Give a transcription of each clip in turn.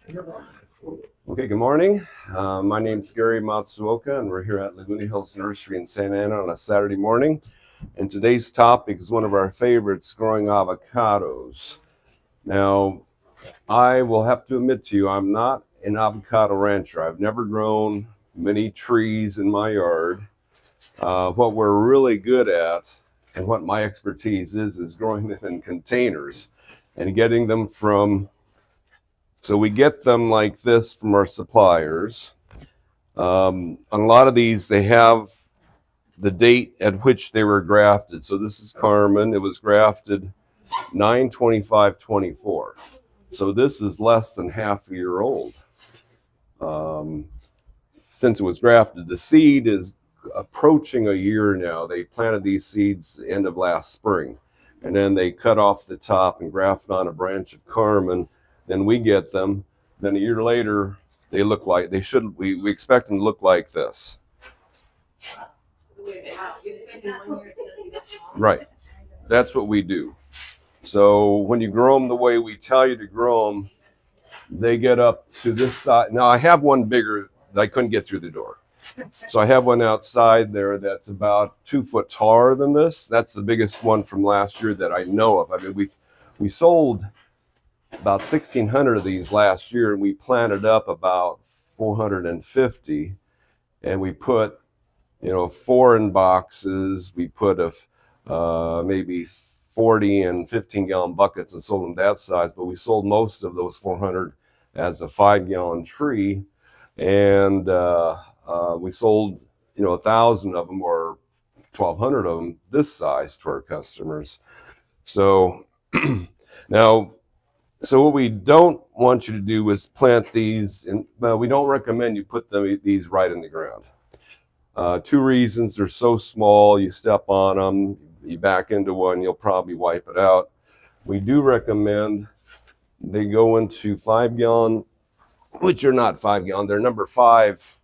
Okay, good morning. My name's Gary Matsuoka, and we're here at Laguna Hills Nursery in Santa Ana on a Saturday morning. And today's topic is one of our favorites, growing avocados. Now, I will have to admit to you, I'm not an avocado rancher. I've never grown many trees in my yard. What we're really good at, and what my expertise is growing them in containers and getting them from. So we get them like this from our suppliers. On a lot of these, they have the date at which they were grafted. So this is Carmen. It was grafted 9/25/24. So this is less than half a year old. Since it was grafted, the seed is approaching a year now. They planted these seeds the end of last spring, and then they cut off the top and grafted on a branch of Carmen. Then we get them. Then a year later, they look like they should. We expect them to look like this. Right. That's what we do. So when you grow them the way we tell you to grow them, they get up to this side. Now I have one bigger that I couldn't get through the door. So I have one outside there that's about 2 foot taller than this. That's the biggest one from last year that I know of. I mean, we sold about 1,600 of these last year, and we planted up about 450, and we put, 4 in boxes. We put maybe 40 and 15-gallon buckets and sold them that size, but we sold most of those 400 as a 5-gallon tree, and we sold 1,000 of them or 1,200 of them this size to our customers. So now, so what we don't want you to do is plant these, we don't recommend you put these right in the ground. 2 reasons: they're so small, you step on them, you back into one, you'll probably wipe it out. We do recommend they go into 5-gallon, which are not 5-gallon, they're number 5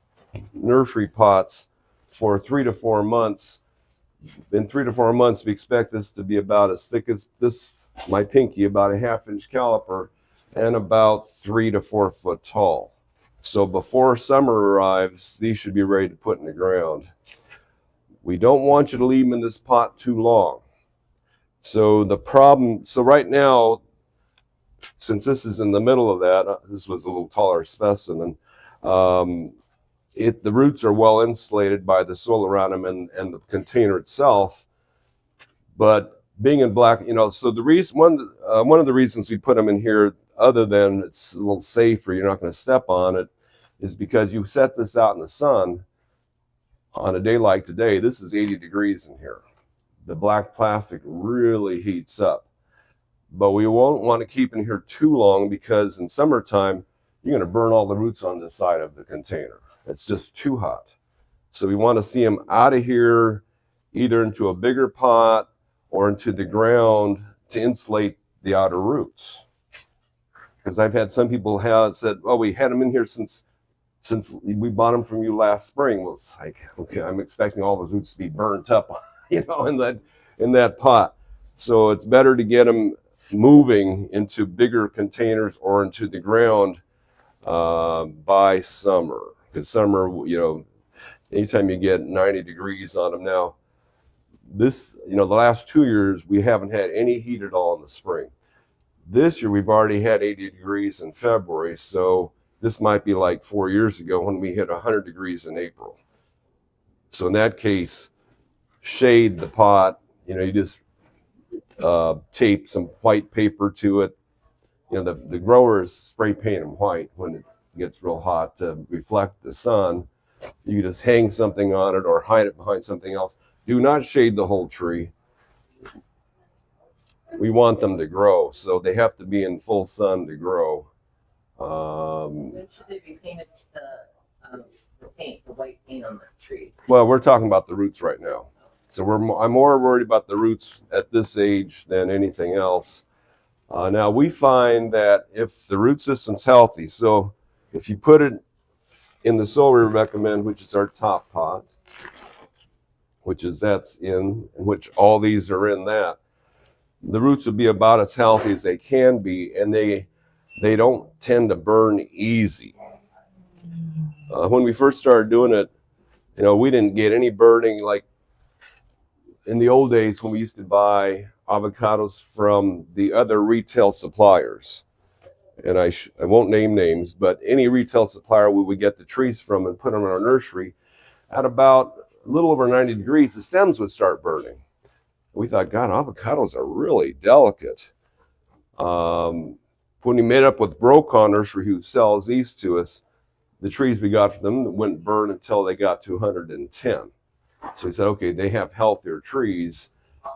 nursery pots for 3 to 4 months. In 3 to 4 months, we expect this to be about as thick as this, my pinky, about a 1/2-inch caliper, and about 3 to 4 foot tall. So before summer arrives, these should be ready to put in the ground. We don't want you to leave them in this pot too long. So right now, since this is in the middle of that, this was a little taller specimen, the roots are well insulated by the soil around them and the container itself. But being in black, so the reason, one of the reasons we put them in here, other than it's a little safer, you're not going to step on it, is because you set this out in the sun on a day like today. This is 80 degrees in here. The black plastic really heats up. But we won't want to keep in here too long, because in summertime, you're going to burn all the roots on this side of the container. It's just too hot. So we want to see them out of here, either into a bigger pot or into the ground to insulate the outer roots. Because I've had some people said, "Oh, we had them in here since we bought them from you last spring." Well, it's like, okay, I'm expecting all those roots to be burnt up, in that pot. So it's better to get them moving into bigger containers or into the ground by summer. Because summer, anytime you get 90 degrees on them now, the last 2 years, we haven't had any heat at all in the spring. This year, we've already had 80 degrees in February, so this might be like 4 years ago when we hit 100 degrees in April. So in that case, shade the pot. You just tape some white paper to it. The growers spray paint them white when it gets real hot to reflect the sun. You just hang something on it or hide it behind something else. Do not shade the whole tree. We want them to grow, so they have to be in full sun to grow. When should they be painted the white paint on the tree? Well, we're talking about the roots right now. So I'm more worried about the roots at this age than anything else. Now, we find that if the root system's healthy, so if you put it in the soil we recommend, which is our top pot, which all these are in that, the roots would be about as healthy as they can be, and they they don't tend to burn easy. When we first started doing it, you know, we didn't get any burning like in the old days when we used to buy avocados from the other retail suppliers. And I won't name names, but any retail supplier we would get the trees from and put them in our nursery, at about a little over 90 degrees, the stems would start burning. We thought, God, avocados are really delicate. When we made up with Brokaw Nursery, who sells these to us, the trees we got from them wouldn't burn until they got to 110. So we said, okay, they have healthier trees.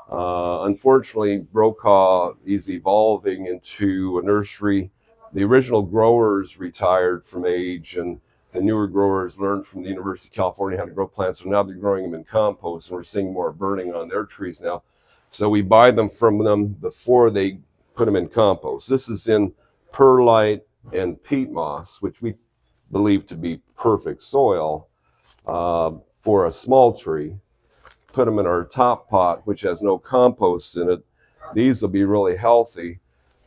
Unfortunately, Brokaw is evolving into a nursery. The original growers retired from age, and the newer growers learned from the University of California how to grow plants. So now they're growing them in compost, and we're seeing more burning on their trees now. So we buy them from them before they put them in compost. This is in perlite and peat moss, which we believe to be perfect soil for a small tree. Put them in our top pot, which has no compost in it. These will be really healthy.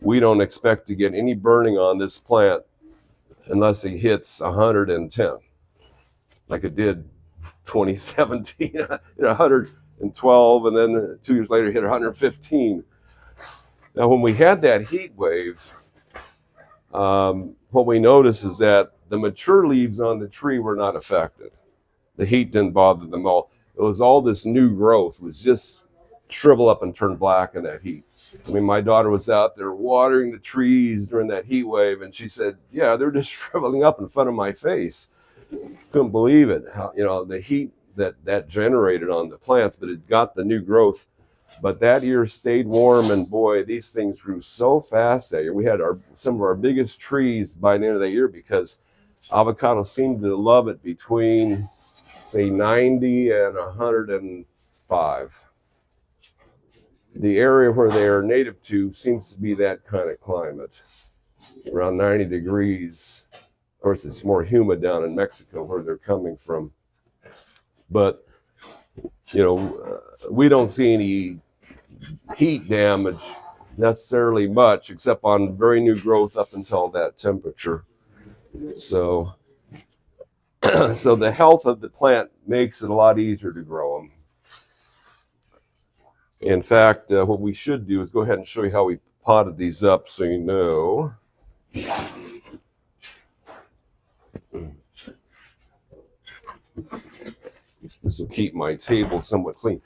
We don't expect to get any burning on this plant unless it hits 110, like it did 2017, 112, and then 2 years later hit 115. Now, when we had that heat wave, what we noticed is that the mature leaves on the tree were not affected. The heat didn't bother them all. It was all this new growth was just shrivel up and turn black in that heat. I mean, my daughter was out there watering the trees during that heat wave, and she said, yeah, they're just shriveling up in front of my face. Couldn't believe it. How, you know, the heat that generated on the plants, but it got the new growth. But that year stayed warm, and boy, these things grew so fast that year. We had some of our biggest trees by the end of that year because avocados seemed to love it between, say, 90 and 105. The area where they are native to seems to be that kind of climate, around 90 degrees. Of course, it's more humid down in Mexico where they're coming from. But, you know, we don't see any heat damage necessarily much, except on very new growth up until that temperature. So, so the health of the plant makes it a lot easier to grow them. In fact, what we should do is go ahead and show you how we potted these up so you know. This will keep my table somewhat clean.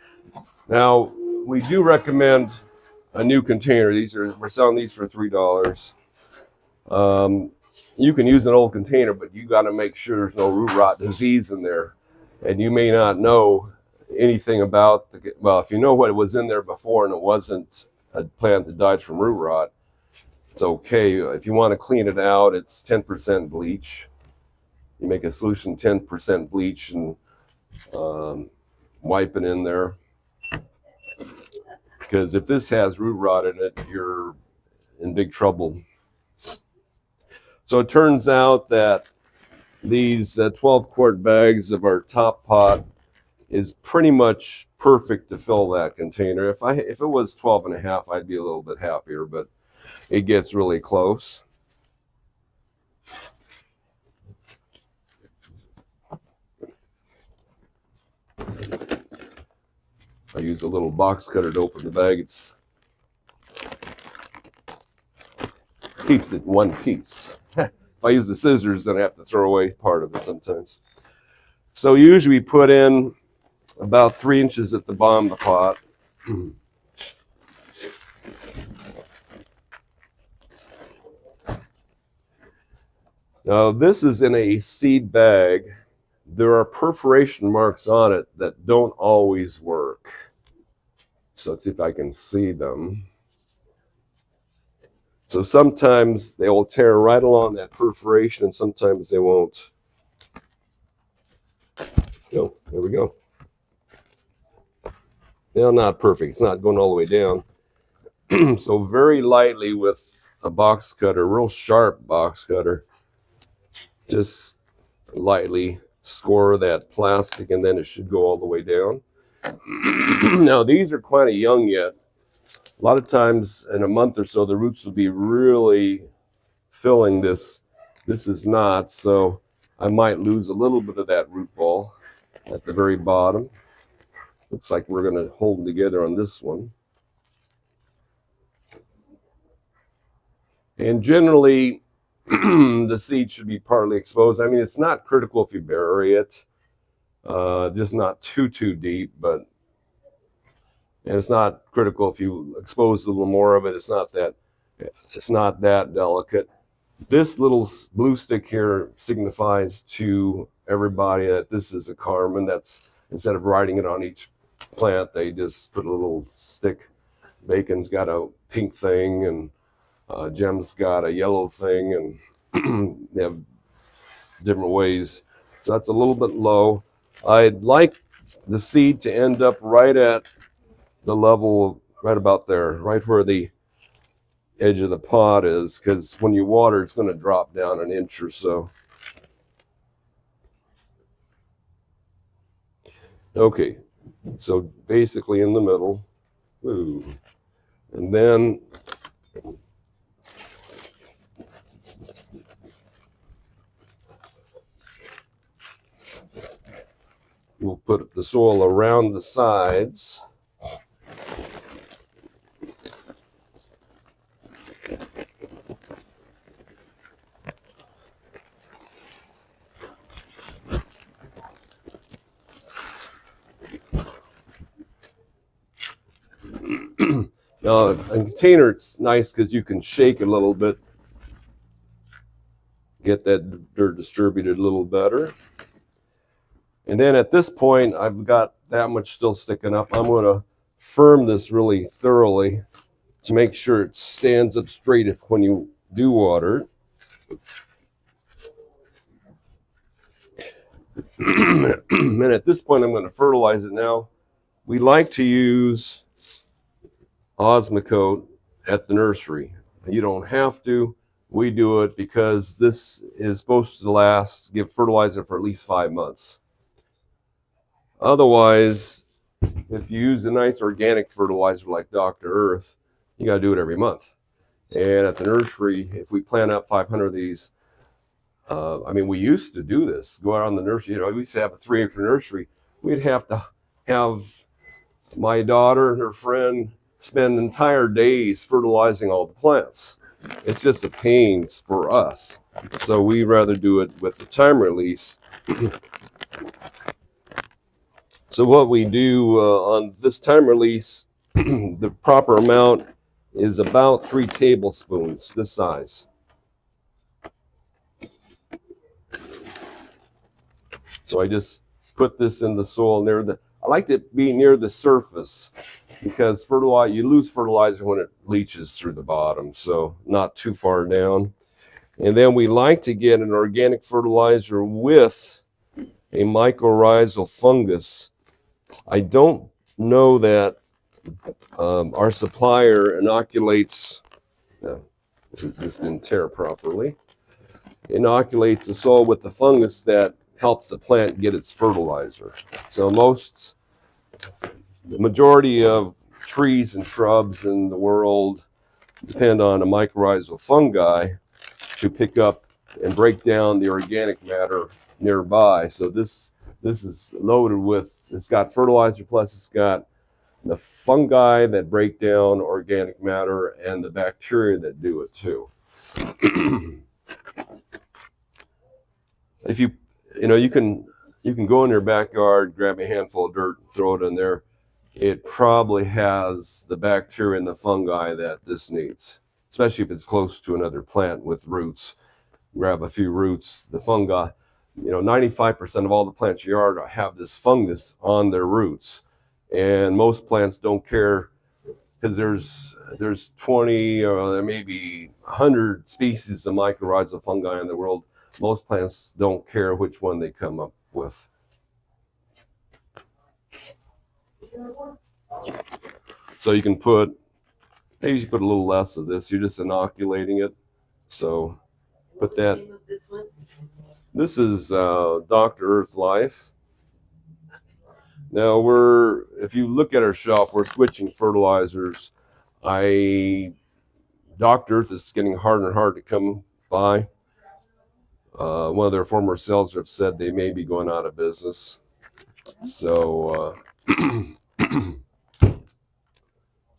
Now, we do recommend a new container. We're selling these for $3. You can use an old container, but you got to make sure there's no root rot disease in there. And you may not know anything about well, if you know what was in there before and it wasn't a plant that died from root rot, it's okay. If you want to clean it out, it's 10% bleach. You make a solution 10% bleach and wipe it in there. Because if this has root rot in it, you're in big trouble. So it turns out that these 12-quart bags of our top pot is pretty much perfect to fill that container. If it was 12 and a half, I'd be a little bit happier, but it gets really close. I use a little box cutter to open the bag. It keeps it one piece. If I use the scissors, then I have to throw away part of it sometimes. So usually we put in about 3 inches at the bottom of the pot. Now this is in a seed bag. There are perforation marks on it that don't always work. So let's see if I can see them. So sometimes they will tear right along that perforation and sometimes they won't. Oh, there we go. Well, not perfect. It's not going all the way down. So very lightly with a box cutter, real sharp box cutter, just lightly score that plastic and then it should go all the way down. Now these are kind of young yet. A lot of times in a month or so, the roots will be really filling this. This is not, so I might lose a little bit of that root ball at the very bottom. Looks like we're going to hold them together on this one. And generally, the seed should be partly exposed. I mean, it's not critical if you bury it, just not too deep, and it's not critical if you expose a little more of it. It's not that delicate. This little blue stick here signifies to everybody that this is a Carmen. That's, instead of writing it on each plant, they just put a little stick. Bacon's got a pink thing, and Gem's got a yellow thing, and they have different ways. So that's a little bit low. I'd like the seed to end up right at the level, right about there, right where the edge of the pot is, because when you water, it's going to drop down an inch or so. Okay, so basically in the middle. Ooh. And then we'll put the soil around the sides. Now, a container, it's nice because you can shake it a little bit, get that dirt distributed a little better. And then at this point, I've got that much still sticking up. I'm going to firm this really thoroughly to make sure it stands up straight if when you do water it. And at this point, I'm going to fertilize it now. We like to use Osmocote at the nursery. You don't have to. We do it because this is supposed to give fertilizer for at least 5 months. Otherwise, if you use a nice organic fertilizer like Dr. Earth, you got to do it every month. And at the nursery, if we plant up 500 of these, I mean, we used to do this, go out on the nursery. You know, we used to have a 3-acre nursery. We'd have to have my daughter and her friend spend entire days fertilizing all the plants. It's just a pain for us. So we rather do it with the time release. So what we do on this time release, the proper amount is about 3 tablespoons, this size. So I just put this in the soil I like it to be near the surface, because you lose fertilizer when it leaches through the bottom, so not too far down. And then we like to get an organic fertilizer with a mycorrhizal fungus. I don't know that our supplier inoculates, this didn't tear properly, inoculates the soil with the fungus that helps the plant get its fertilizer. So the majority of trees and shrubs in the world depend on a mycorrhizal fungi to pick up and break down the organic matter nearby. So this is loaded with, it's got fertilizer, plus it's got the fungi that break down organic matter and the bacteria that do it too. If you can go in your backyard, grab a handful of dirt, throw it in there. It probably has the bacteria and the fungi that this needs, especially if it's close to another plant with roots. Grab a few roots, the fungi. 95% of all the plants in your yard have this fungus on their roots, and most plants don't care, because there's 20 or maybe 100 species of mycorrhizal fungi in the world. Most plants don't care which one they come up with. So you can maybe you put a little less of this. You're just inoculating it. So put that. Name of this one? This is Dr. Earth Life. Now if you look at our shelf, we're switching fertilizers. Dr. Earth is getting harder and harder to come by. One of their former sales reps said they may be going out of business. So,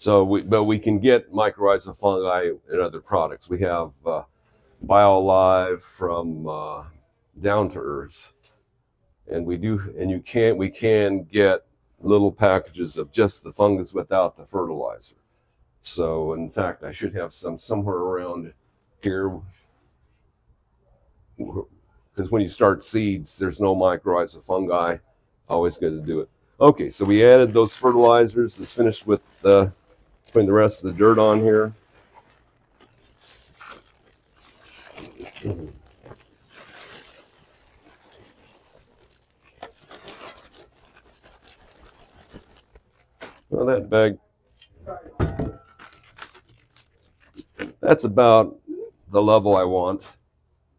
but we can get mycorrhizal fungi in other products. We have BioLive from Down to Earth, and we can get little packages of just the fungus without the fertilizer. So, in fact, I should have some somewhere around here, because when you start seeds, there's no mycorrhizal fungi. Always good to do it. Okay, so we added those fertilizers. Let's finish with putting the rest of the dirt on here. Well, that bag, that's about the level I want,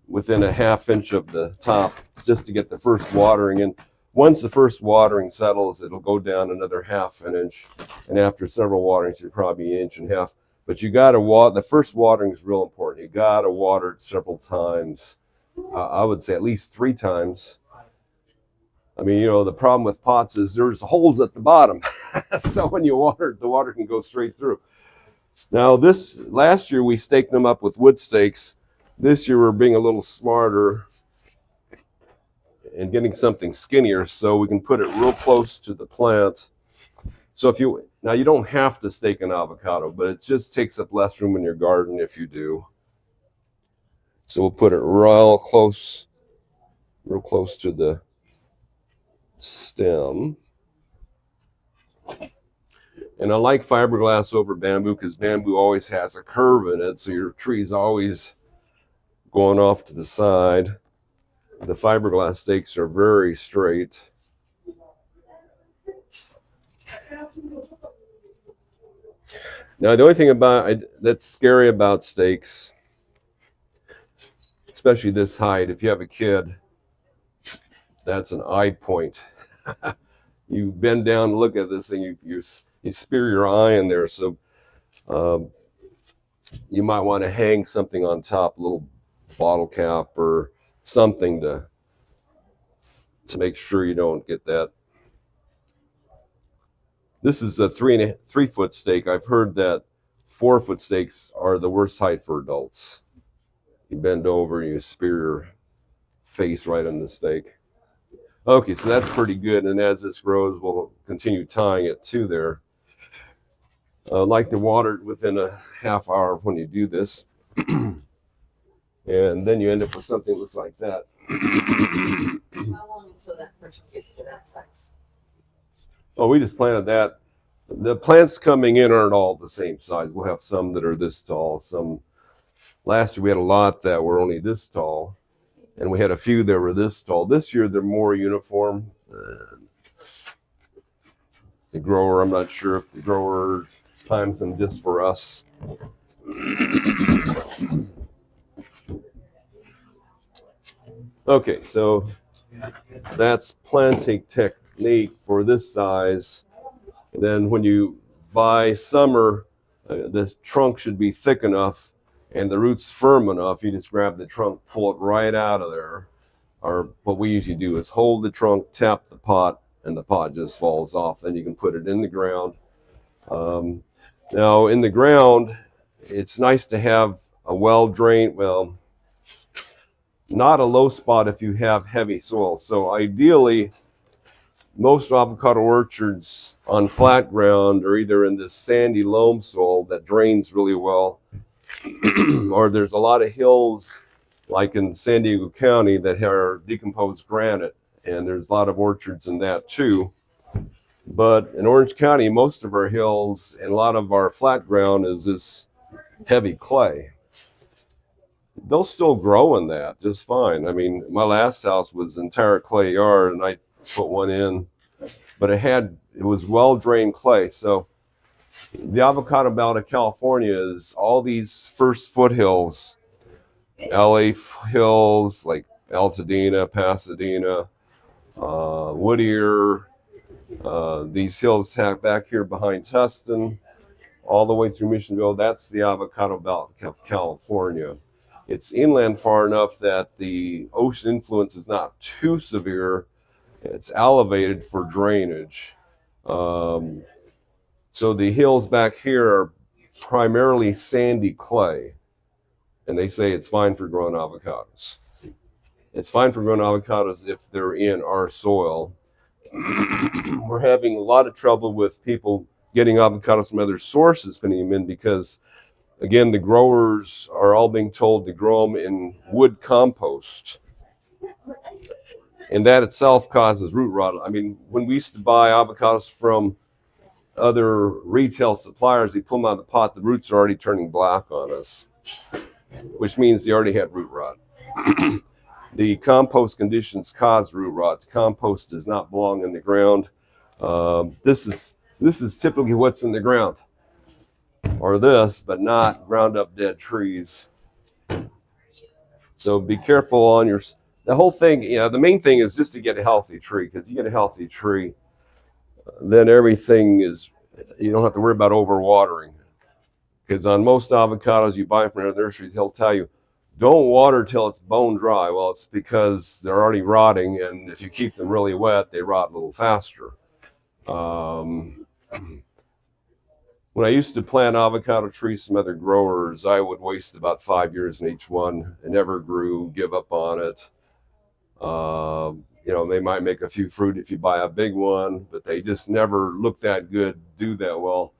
within a ½ inch of the top, just to get the first watering in. Once the first watering settles, it'll go down another ½ inch, and after several waterings, you're probably 1.5 inches. But you got to water. The first watering is real important. You got to water it several times. I would say at least 3 times. I mean, you know, the problem with pots is there's holes at the bottom. So when you water it, the water can go straight through. Now last year we staked them up with wood stakes. This year we're being a little smarter and getting something skinnier so we can put it real close to the plant. So now you don't have to stake an avocado, but it just takes up less room in your garden if you do. So we'll put it real close to the stem. And I like fiberglass over bamboo because bamboo always has a curve in it, so your tree's always going off to the side. The fiberglass stakes are very straight. Now, the only thing that's scary about stakes, especially this height, if you have a kid, that's an eye point. You bend down and look at this thing, you spear your eye in there. So you might want to hang something on top, a little bottle cap or something to make sure you don't get that. This is a 3-foot stake. I've heard that 4-foot stakes are the worst height for adults. You bend over and you spear your face right in the stake. Okay, so that's pretty good. And as this grows, we'll continue tying it to there. I like to water it within a ½ hour when you do this. And then you end up with something that looks like that. How long until that person gets to that size? Oh, we just planted that. The plants coming in aren't all the same size. We'll have some that are this tall. Last year we had a lot that were only this tall, and we had a few that were this tall. This year they're more uniform. The grower, I'm not sure if the grower times them just for us. Okay, so that's planting technique for this size. Then when you buy summer, the trunk should be thick enough and the roots firm enough. You just grab the trunk, pull it right out of there. Or what we usually do is hold the trunk, tap the pot, and the pot just falls off. Then you can put it in the ground. Now in the ground, it's nice to have a well-drained, not a low spot if you have heavy soil. So ideally, most avocado orchards on flat ground are either in this sandy loam soil that drains really well, or there's a lot of hills like in San Diego County that are decomposed granite, and there's a lot of orchards in that too. But in Orange County, most of our hills and a lot of our flat ground is this heavy clay. They'll still grow in that just fine. I mean, my last house was entire clay yard, and I put one in, but it was well-drained clay. So the avocado belt of California is all these first foothills, LA hills like Altadena, Pasadena, Whittier, these hills back here behind Tustin, all the way through Missionville. That's the avocado belt of California. It's inland far enough that the ocean influence is not too severe. It's elevated for drainage. So the hills back here are primarily sandy clay, and they say it's fine for growing avocados. It's fine for growing avocados if they're in our soil. We're having a lot of trouble with people getting avocados from other sources, putting them in, because again, the growers are all being told to grow them in wood compost. And that itself causes root rot. I mean, when we used to buy avocados from other retail suppliers, they pull them out of the pot, the roots are already turning black on us, which means they already had root rot. The compost conditions cause root rot. The compost does not belong in the ground. This is typically what's in the ground, or this, but not ground up dead trees. So be careful on your, the whole thing, the main thing is just to get a healthy tree, because you get a healthy tree, then everything is, you don't have to worry about overwatering. Because on most avocados you buy from a nursery, they'll tell you, don't water till it's bone dry. Well, it's because they're already rotting, and if you keep them really wet, they rot a little faster. When I used to plant avocado trees from other growers, I would waste about 5 years in each one. It never grew, give up on it. They might make a few fruit if you buy a big one, but they just never look that good, do that well.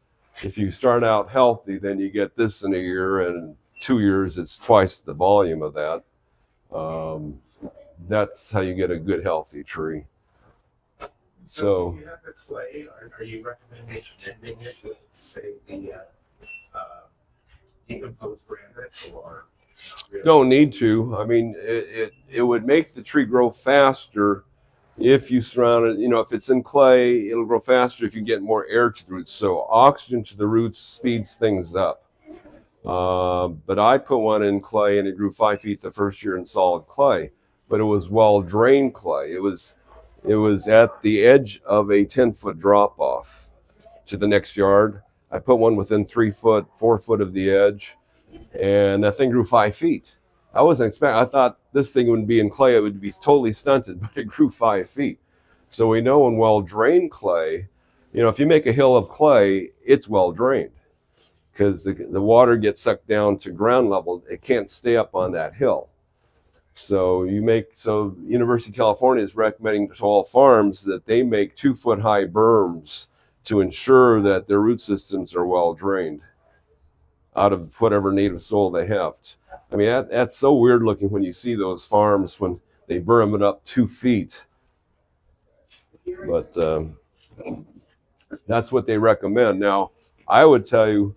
If you start out healthy, then you get this in a year, and 2 years, it's twice the volume of that. That's how you get a good, healthy tree. So if you have the clay, are you recommending amending it to say the decomposed granite, or really? Don't need to. I mean, it would make the tree grow faster if you surround it. If it's in clay, it'll grow faster if you get more air to the roots. So oxygen to the roots speeds things up. But I put one in clay, and it grew 5 feet the first year in solid clay, but it was well drained clay. It was at the edge of a 10-foot drop off to the next yard. I put one within 3 foot, 4 foot of the edge, and that thing grew 5 feet. I wasn't expecting, I thought this thing wouldn't be in clay, it would be totally stunted, but it grew 5 feet. So we know in well drained clay, if you make a hill of clay, it's well drained, because the water gets sucked down to ground level. It can't stay up on that hill. So University of California is recommending to all farms that they make 2-foot high berms to ensure that their root systems are well drained out of whatever native soil they have. I mean, that's so weird looking when you see those farms when they berm it up 2 feet. But that's what they recommend. Now, I would tell you,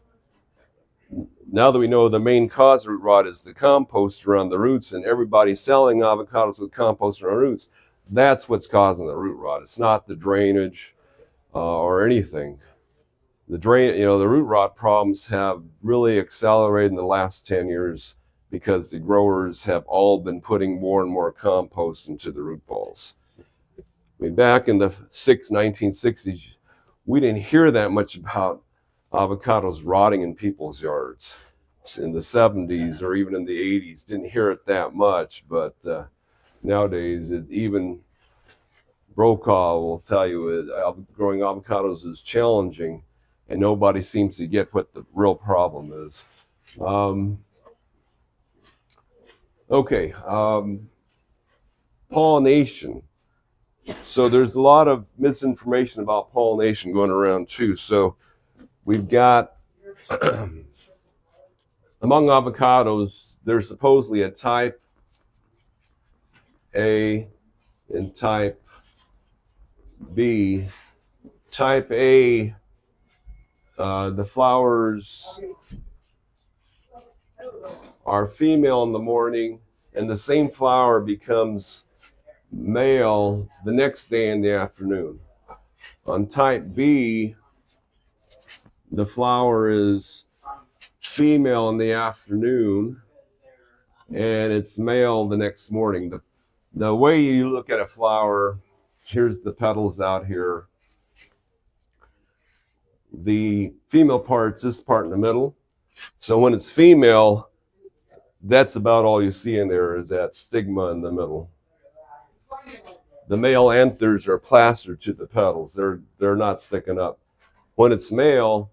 now that we know the main cause of root rot is the compost around the roots, and everybody's selling avocados with compost around roots, that's what's causing the root rot. It's not the drainage or anything. The root rot problems have really accelerated in the last 10 years because the growers have all been putting more and more compost into the root balls. I mean, back in the 1960s, we didn't hear that much about avocados rotting in people's yards. In the 70s or even in the 80s, didn't hear it that much, but nowadays, even Brokaw will tell you growing avocados is challenging, and nobody seems to get what the real problem is. Pollination. So there's a lot of misinformation about pollination going around too. So we've got, among avocados, there's supposedly a type A and type B. Type A, the flowers are female in the morning, and the same flower becomes male the next day in the afternoon. On type B, the flower is female in the afternoon, and it's male the next morning. The way you look at a flower, here's the petals out here. The female part's this part in the middle. So when it's female, that's about all you see in there is that stigma in the middle. The male anthers are plastered to the petals. They're not sticking up. When it's male,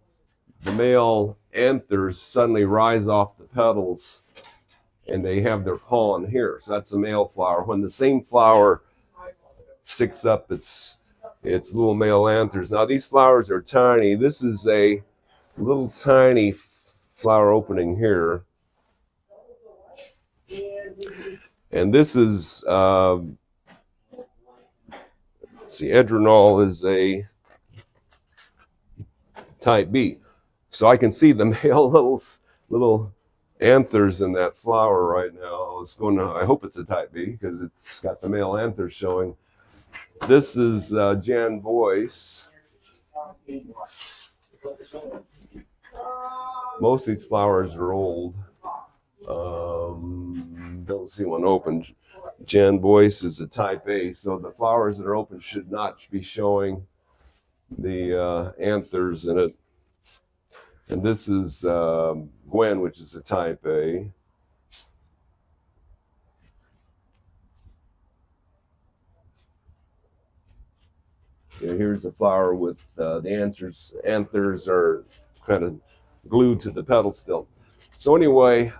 the male anthers suddenly rise off the petals and they have their pollen here. So that's a male flower. When the same flower sticks up its little male anthers. Now these flowers are tiny. This is a little tiny flower opening here. And this is, see, Edronol is a type B. So I can see the male little anthers in that flower right now. I hope it's a type B because it's got the male anthers showing. This is Jan Boyce. Most of these flowers are old. Don't see one open. Jan Boyce is a type A, so the flowers that are open should not be showing the anthers in it. And this is Gwen, which is a type A. Here's a flower with the anthers are kind of glued to the petal still. So anyway,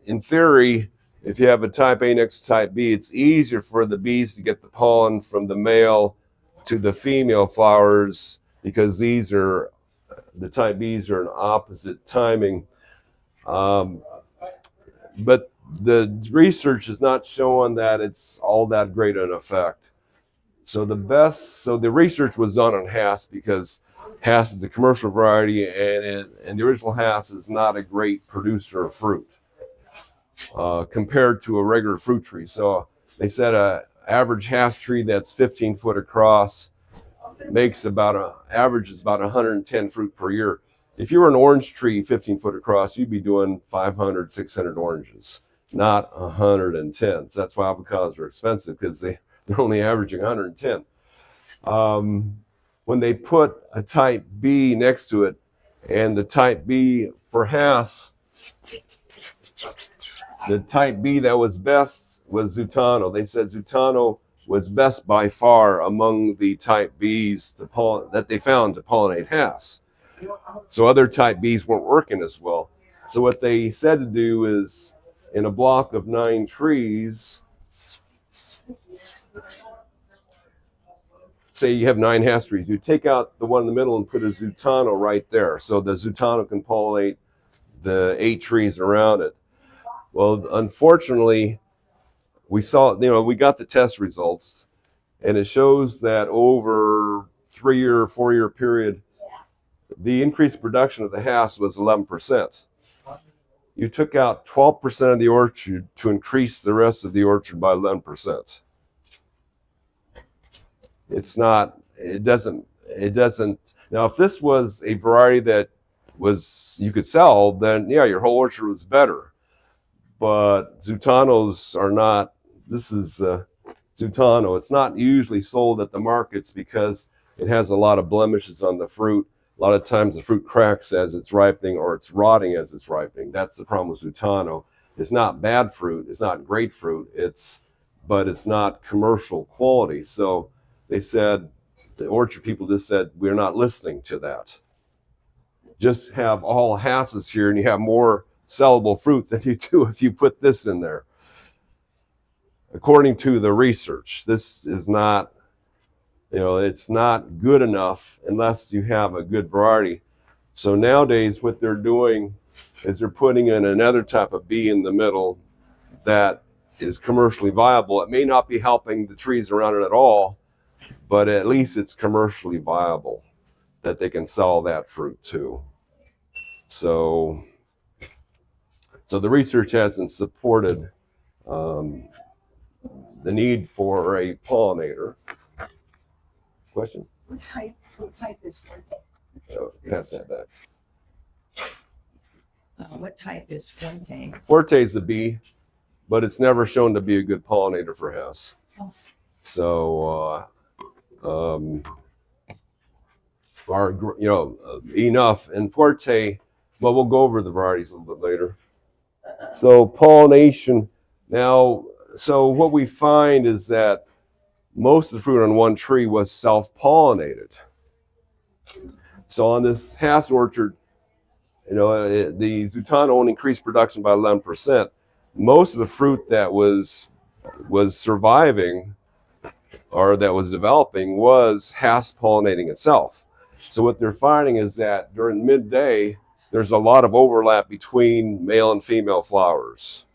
in theory, if you have a type A next to type B, it's easier for the bees to get the pollen from the male to the female flowers because the type Bs are in opposite timing. But the research is not showing that it's all that great an effect. So the research was done on Hass because Hass is a commercial variety and the original Hass is not a great producer of fruit compared to a regular fruit tree. So they said an average Hass tree that's 15 foot across makes averages about 110 fruit per year. If you were an orange tree 15 foot across, you'd be doing 500, 600 oranges, not 110. So that's why avocados are expensive because they're only averaging 110. When they put a type B next to it, and the type B for Hass, the type B that was best was Zutano. They said Zutano was best by far among the type Bs that they found to pollinate Hass. So other type Bs weren't working as well. So what they said to do is, in a block of 9 trees, say you have 9 Hass trees, you take out the one in the middle and put a Zutano right there. So the Zutano can pollinate the 8 trees around it. Well, unfortunately, we got the test results, and it shows that over 3-year or 4-year period, the increased production of the Hass was 11%. You took out 12% of the orchard to increase the rest of the orchard by 11%. It doesn't. Now, if this was a variety that you could sell, then yeah, your whole orchard was better. But Zutanos are not. This is Zutano. It's not usually sold at the markets because it has a lot of blemishes on the fruit. A lot of times the fruit cracks as it's ripening or it's rotting as it's ripening. That's the problem with Zutano. It's not bad fruit. It's not great fruit. But it's not commercial quality. So they said, the orchard people just said, we're not listening to that. Just have all Hasses here and you have more sellable fruit than you do if you put this in there. According to the research, this is not, it's not good enough unless you have a good variety. So nowadays what they're doing is they're putting in another type of bee in the middle that is commercially viable. It may not be helping the trees around it at all, but at least it's commercially viable that they can sell that fruit too. So the research hasn't supported the need for a pollinator. Question? What type is Forte? Oh, pass that back. What type is Forte? Forte is the bee, but it's never shown to be a good pollinator for Hass. Oh. So, enough. And Forte, well, we'll go over the varieties a little bit later. So pollination. Now, so what we find is that most of the fruit on one tree was self-pollinated. So on this Hass orchard, the Zutano only increased production by 11%. Most of the fruit that was surviving or that was developing was Hass pollinating itself. So what they're finding is that during midday, there's a lot of overlap between male and female flowers.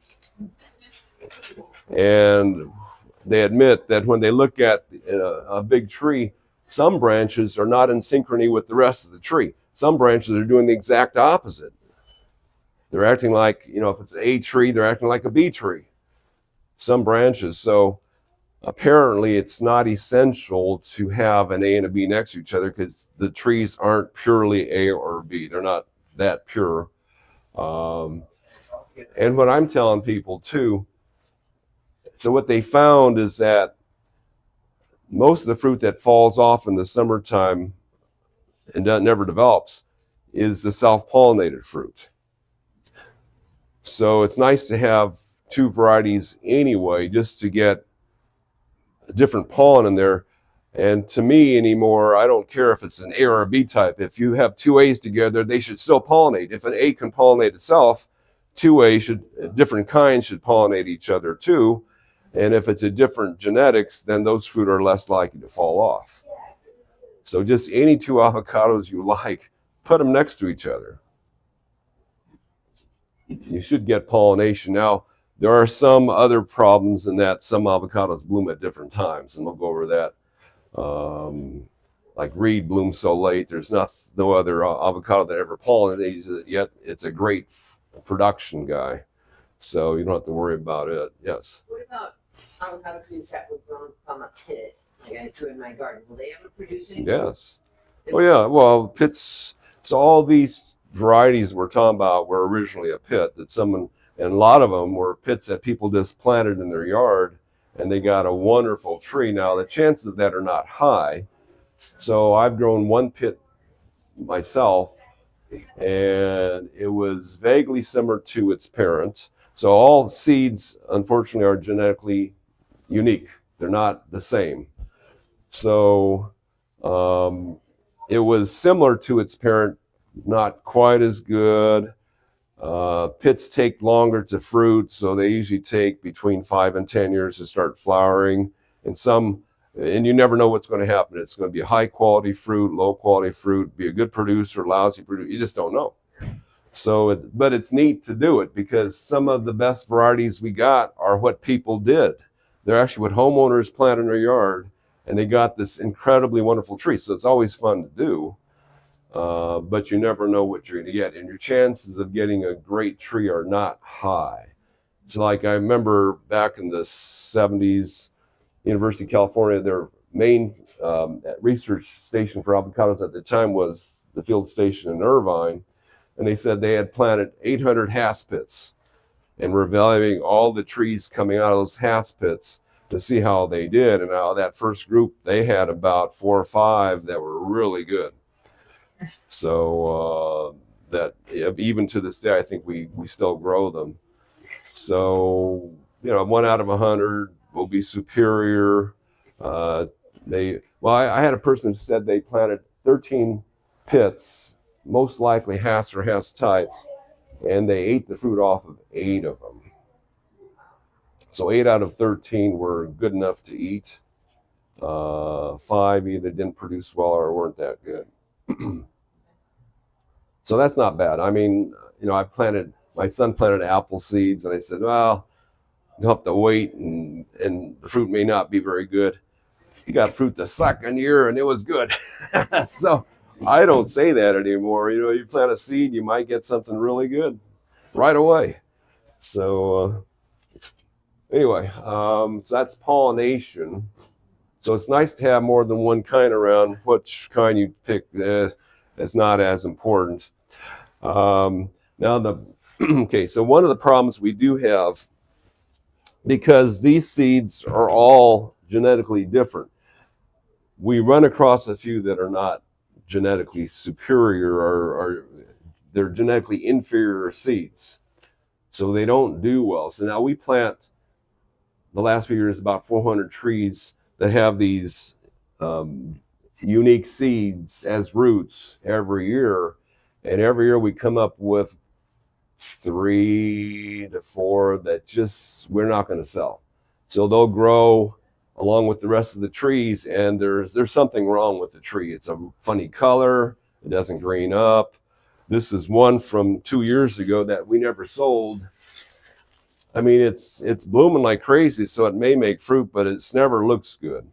And they admit that when they look at a big tree, some branches are not in synchrony with the rest of the tree. Some branches are doing the exact opposite. They're acting like, if it's an A tree, they're acting like a B tree. Some branches. So apparently it's not essential to have an A and a B next to each other because the trees aren't purely A or B. They're not that pure. And what I'm telling people too, so what they found is that most of the fruit that falls off in the summertime and never develops is the self-pollinated fruit. So it's nice to have two varieties anyway, just to get different pollen in there. And to me anymore, I don't care if it's an A or a B type. If you have two A's together, they should still pollinate. If an A can pollinate itself, different kinds should pollinate each other too. And if it's a different genetics, then those fruit are less likely to fall off. So just any two avocados you like, put them next to each other. You should get pollination. Now, there are some other problems in that some avocados bloom at different times, and we'll go over that. Like Reed blooms so late, there's no other avocado that ever pollinates it yet. It's a great production guy, so you don't have to worry about it. Yes? What about avocado trees that were grown from a pit? Like I threw in my garden. Will they ever produce anything? Yes. Oh yeah, well, pits, so all these varieties we're talking about were originally a pit that someone, and a lot of them were pits that people just planted in their yard, and they got a wonderful tree. Now, the chances of that are not high. So I've grown one pit myself, and it was vaguely similar to its parent. So all seeds, unfortunately, are genetically unique. They're not the same. So it was similar to its parent, not quite as good. Pits take longer to fruit, so they usually take between 5 and 10 years to start flowering. And you never know what's going to happen. It's going to be a high quality fruit, low quality fruit, be a good producer, lousy producer. You just don't know. So, but it's neat to do it because some of the best varieties we got are what people did. They're actually what homeowners plant in their yard, and they got this incredibly wonderful tree. So it's always fun to do. But you never know what you're going to get, and your chances of getting a great tree are not high. So like I remember back in the 70s, University of California, their main research station for avocados at the time was the field station in Irvine, and they said they had planted 800 Hass pits and were evaluating all the trees coming out of those Hass pits to see how they did. And out of that first group, they had about 4 or 5 that were really good. So that even to this day, I think we still grow them. So, 1 out of 100 will be superior. I had a person who said they planted 13 pits, most likely Hass or Hass types, and they ate the fruit off of 8 of them. So 8 out of 13 were good enough to eat. 5 either didn't produce well or weren't that good. So that's not bad. I mean, my son planted apple seeds, and I said, well, you'll have to wait, and the fruit may not be very good. He got fruit the second year, and it was good. So I don't say that anymore. You plant a seed, you might get something really good right away. So anyway, so that's pollination. So it's nice to have more than one kind around. Which kind you pick is not as important. Okay, so one of the problems we do have, because these seeds are all genetically different, we run across a few that are not genetically superior, or they're genetically inferior seeds. so they don't do well. So now we plant the last few years about 400 trees that have these unique seeds as roots every year, and every year we come up with 3 to 4 that just we're not going to sell. So they'll grow along with the rest of the trees, and there's something wrong with the tree. It's a funny color, it doesn't green up. This is one from 2 years ago that we never sold. I mean, it's blooming like crazy, so it may make fruit, but it's never looks good.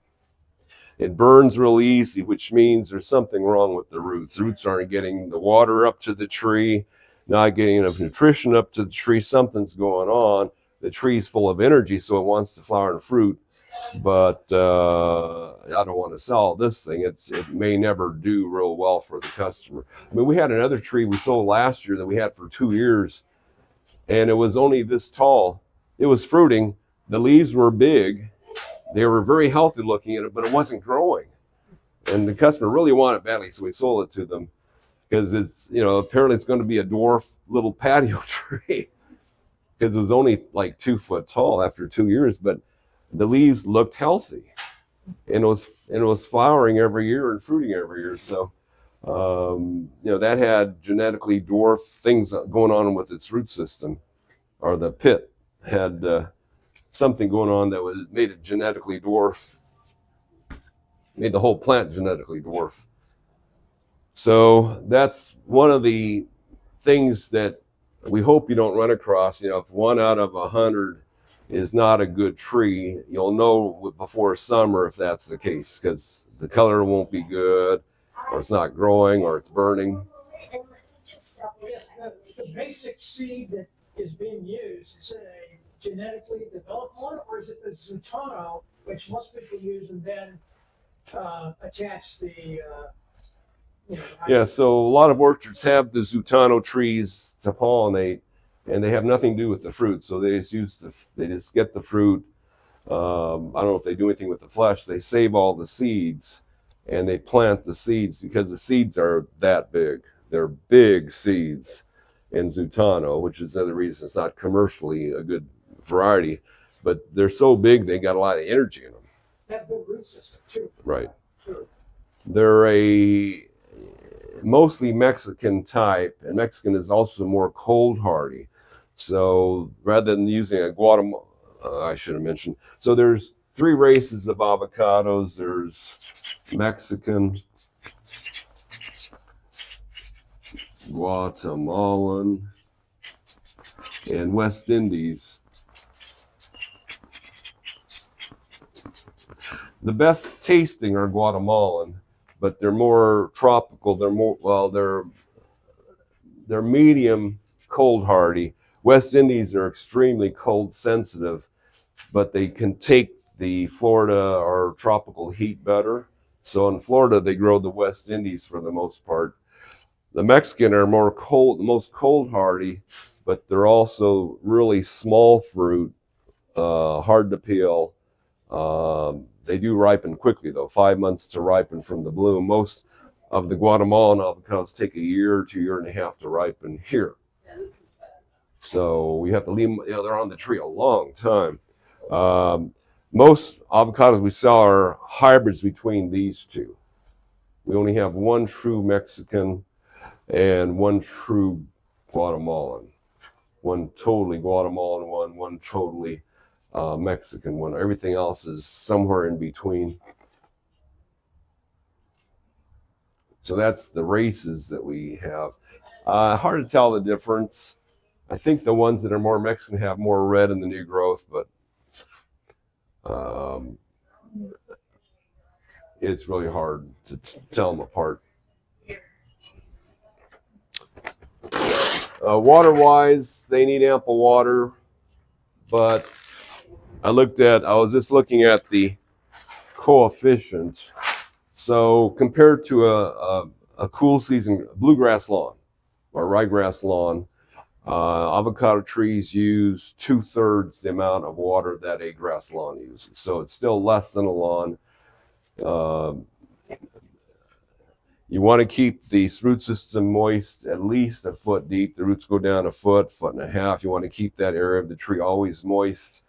It burns real easy, which means there's something wrong with the roots. The roots aren't getting the water up to the tree, not getting enough nutrition up to the tree. Something's going on. The tree's full of energy, so it wants to flower and fruit. But I don't want to sell this thing. It may never do real well for the customer. I mean, we had another tree we sold last year that we had for 2 years, and it was only this tall. It was fruiting. The leaves were big. They were very healthy looking at it, but it wasn't growing. And the customer really wanted it badly, so we sold it to them because it's, you know, apparently it's going to be a dwarf little patio tree because it was only like 2 foot tall after 2 years, but the leaves looked healthy, and it was flowering every year and fruiting every year. So, you know, that had genetically dwarf things going on with its root system, or the pit had something going on that made it genetically dwarf, made the whole plant genetically dwarf. So that's one of the things that we hope you don't run across. You know, if 1 out of 100 is not a good tree, you'll know before summer if that's the case, because the color won't be good, or it's not growing, or it's burning. The basic seed that is being used, is it a genetically developed one, or is it the Zutano, which most people use and then attach the Yeah, so a lot of orchards have the Zutano trees to pollinate, and they have nothing to do with the fruit. So they just get the fruit. I don't know if they do anything with the flesh. They save all the seeds, and they plant the seeds because the seeds are that big. They're big seeds in Zutano, which is another reason it's not commercially a good variety. But they're so big, they got a lot of energy in them. that good root system too? Right. Sure. They're a mostly Mexican type, and Mexican is also more cold hardy. So rather than using a Guatemala, I should have mentioned. So there's 3 races of avocados. There's Mexican, Guatemalan, and West Indies. The best tasting are Guatemalan, but they're more tropical. They're more, well, they're medium cold hardy. West Indies are extremely cold sensitive, but they can take the Florida or tropical heat better. So in Florida, they grow the West Indies for the most part. The Mexican are more cold, the most cold hardy, but they're also really small fruit, hard to peel. They do ripen quickly though, 5 months to ripen from the bloom. Most of the Guatemalan avocados take a year to 1.5 years to ripen here. So we have to leave them, you know, they're on the tree a long time. Most avocados we sell are hybrids between these two. We only have 1 true Mexican and 1 true Guatemalan. 1 totally Guatemalan one, 1 totally Mexican one. Everything else is somewhere in between. So that's the races that we have. Hard to tell the difference. I think the ones that are more Mexican have more red in the new growth, but it's really hard to tell them apart. Water-wise, they need ample water, but I was just looking at the coefficient. So compared to a cool season bluegrass lawn or ryegrass lawn, avocado trees use 2/3 the amount of water that a grass lawn uses. So it's still less than a lawn. You want to keep the root system moist at least a foot deep. The roots go down a foot, foot and a half. You want to keep that area of the tree always moist.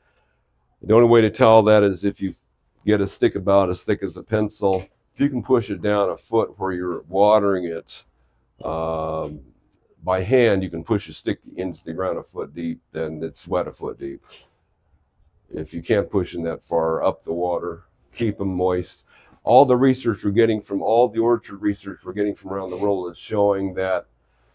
The only way to tell that is if you get a stick about as thick as a pencil. If you can push it down a foot where you're watering it by hand, you can push a stick into the ground a foot deep, then it's wet a foot deep. If you can't push in that far up the water, keep them moist. All the research we're getting from all the orchard research we're getting from around the world is showing that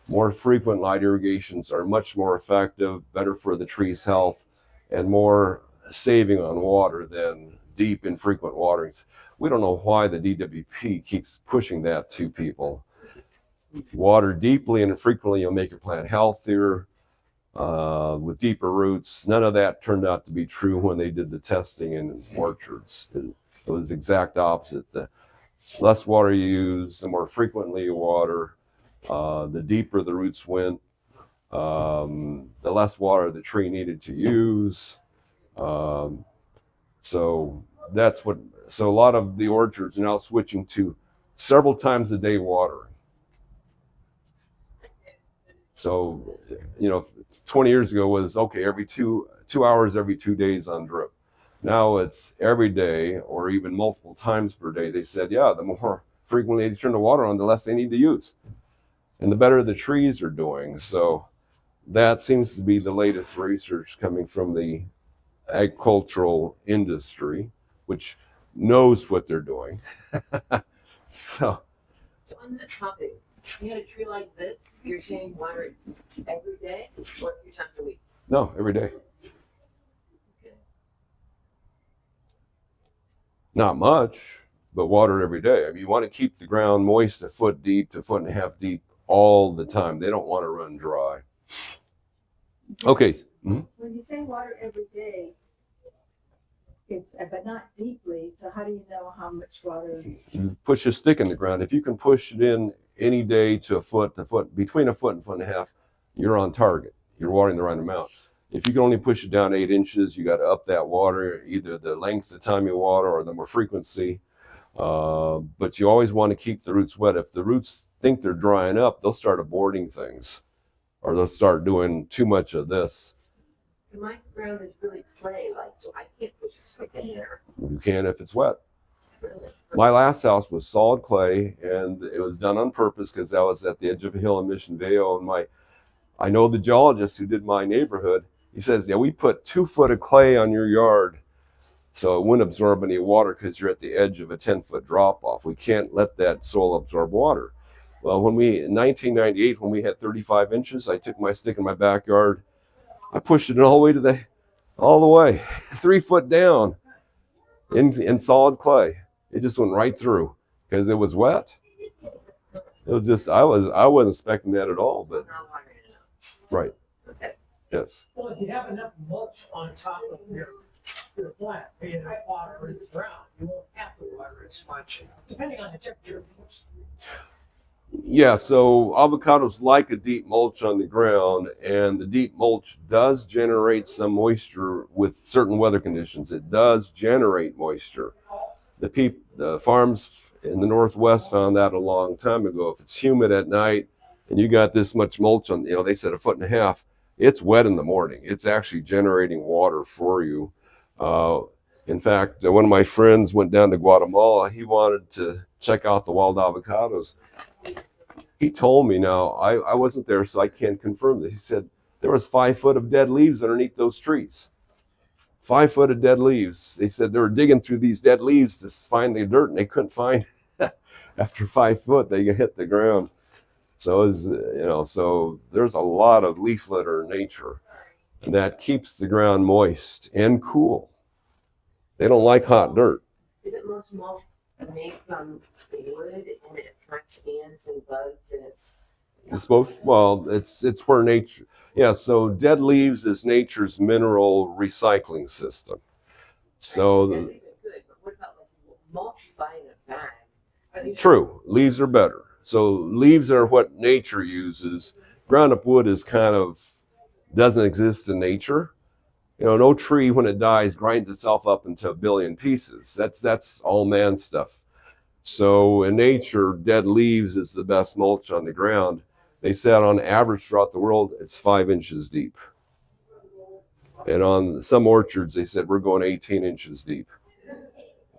more frequent light irrigations are much more effective, better for the tree's health, and more saving on water than deep infrequent waterings. We don't know why the DWP keeps pushing that to people. Water deeply and infrequently, you'll make your plant healthier with deeper roots. None of that turned out to be true when they did the testing in orchards. It was the exact opposite. The less water you use, the more frequently you water, the deeper the roots went, the less water the tree needed to use. So a lot of the orchards are now switching to several times a day watering. So, 20 years ago was okay, every two hours, every 2 days on drip. Now it's every day or even multiple times per day. They said, yeah, the more frequently they turn the water on, the less they need to use. And the better the trees are doing. So that seems to be the latest research coming from the agricultural industry, which knows what they're doing. So on that topic, if you had a tree like this, you're saying water it every day or a few times a week? no, every day. Not much, but water every day. I mean, you want to keep the ground moist a foot deep to a foot and a half deep all the time. They don't want to run dry. Okay. Mm-hmm. When you say water every day, it's but not deeply. So how do you know how much water? You push a stick in the ground. If you can push it in any day to a foot, between a foot and foot and a half, you're on target. You're watering the right amount. If you can only push it down 8 inches, you got to up that water, either the length of time you water or the more frequency. But you always want to keep the roots wet. If the roots think they're drying up, they'll start aborting things, or they'll start doing too much of this. My ground is really clay-like, so I can't push a stick in there. You can if it's wet. Really. My last house was solid clay, and it was done on purpose because I was at the edge of a hill in Mission Vale, and I know the geologist who did my neighborhood. He says, yeah, we put 2 foot of clay on your yard so it wouldn't absorb any water because you're at the edge of a 10-foot drop off. We can't let that soil absorb water. Well, in 1998, when we had 35 inches, I took my stick in my backyard. I pushed it all the way, 3 foot down in solid clay. It just went right through because it was wet. It was just, I wasn't expecting that at all, but Not watering it enough. right. Okay. Yes. Well, if you have enough mulch on top of your plant, being in a pot or in the ground, you won't have to water as much, depending on the temperature. Yeah, so avocados like a deep mulch on the ground, and the deep mulch does generate some moisture with certain weather conditions. It does generate moisture. The farms in the Northwest found that a long time ago. If it's humid at night and you got this much mulch on, they said 1.5 feet, it's wet in the morning. It's actually generating water for you. In fact, one of my friends went down to Guatemala. He wanted to check out the wild avocados. He told me, now I wasn't there, so I can't confirm this. He said there was 5 foot of dead leaves underneath those trees. 5 foot of dead leaves. They said they were digging through these dead leaves to find the dirt, and they couldn't find. After 5 foot, they hit the ground. So it was, so there's a lot of leaf litter in nature, and that keeps the ground moist and cool. They don't like hot dirt. Is it most mulch made from wood and it attracts ants and bugs and It's where nature, yeah, so dead leaves is nature's mineral recycling system. So good, but what about like mulch you buy in a bag? true, leaves are better. So leaves are what nature uses. Ground up wood is doesn't exist in nature. No tree when it dies grinds itself up into 1 billion pieces. That's all man stuff. So in nature, dead leaves is the best mulch on the ground. They said on average throughout the world, it's 5 inches deep. And on some orchards, they said we're going 18 inches deep.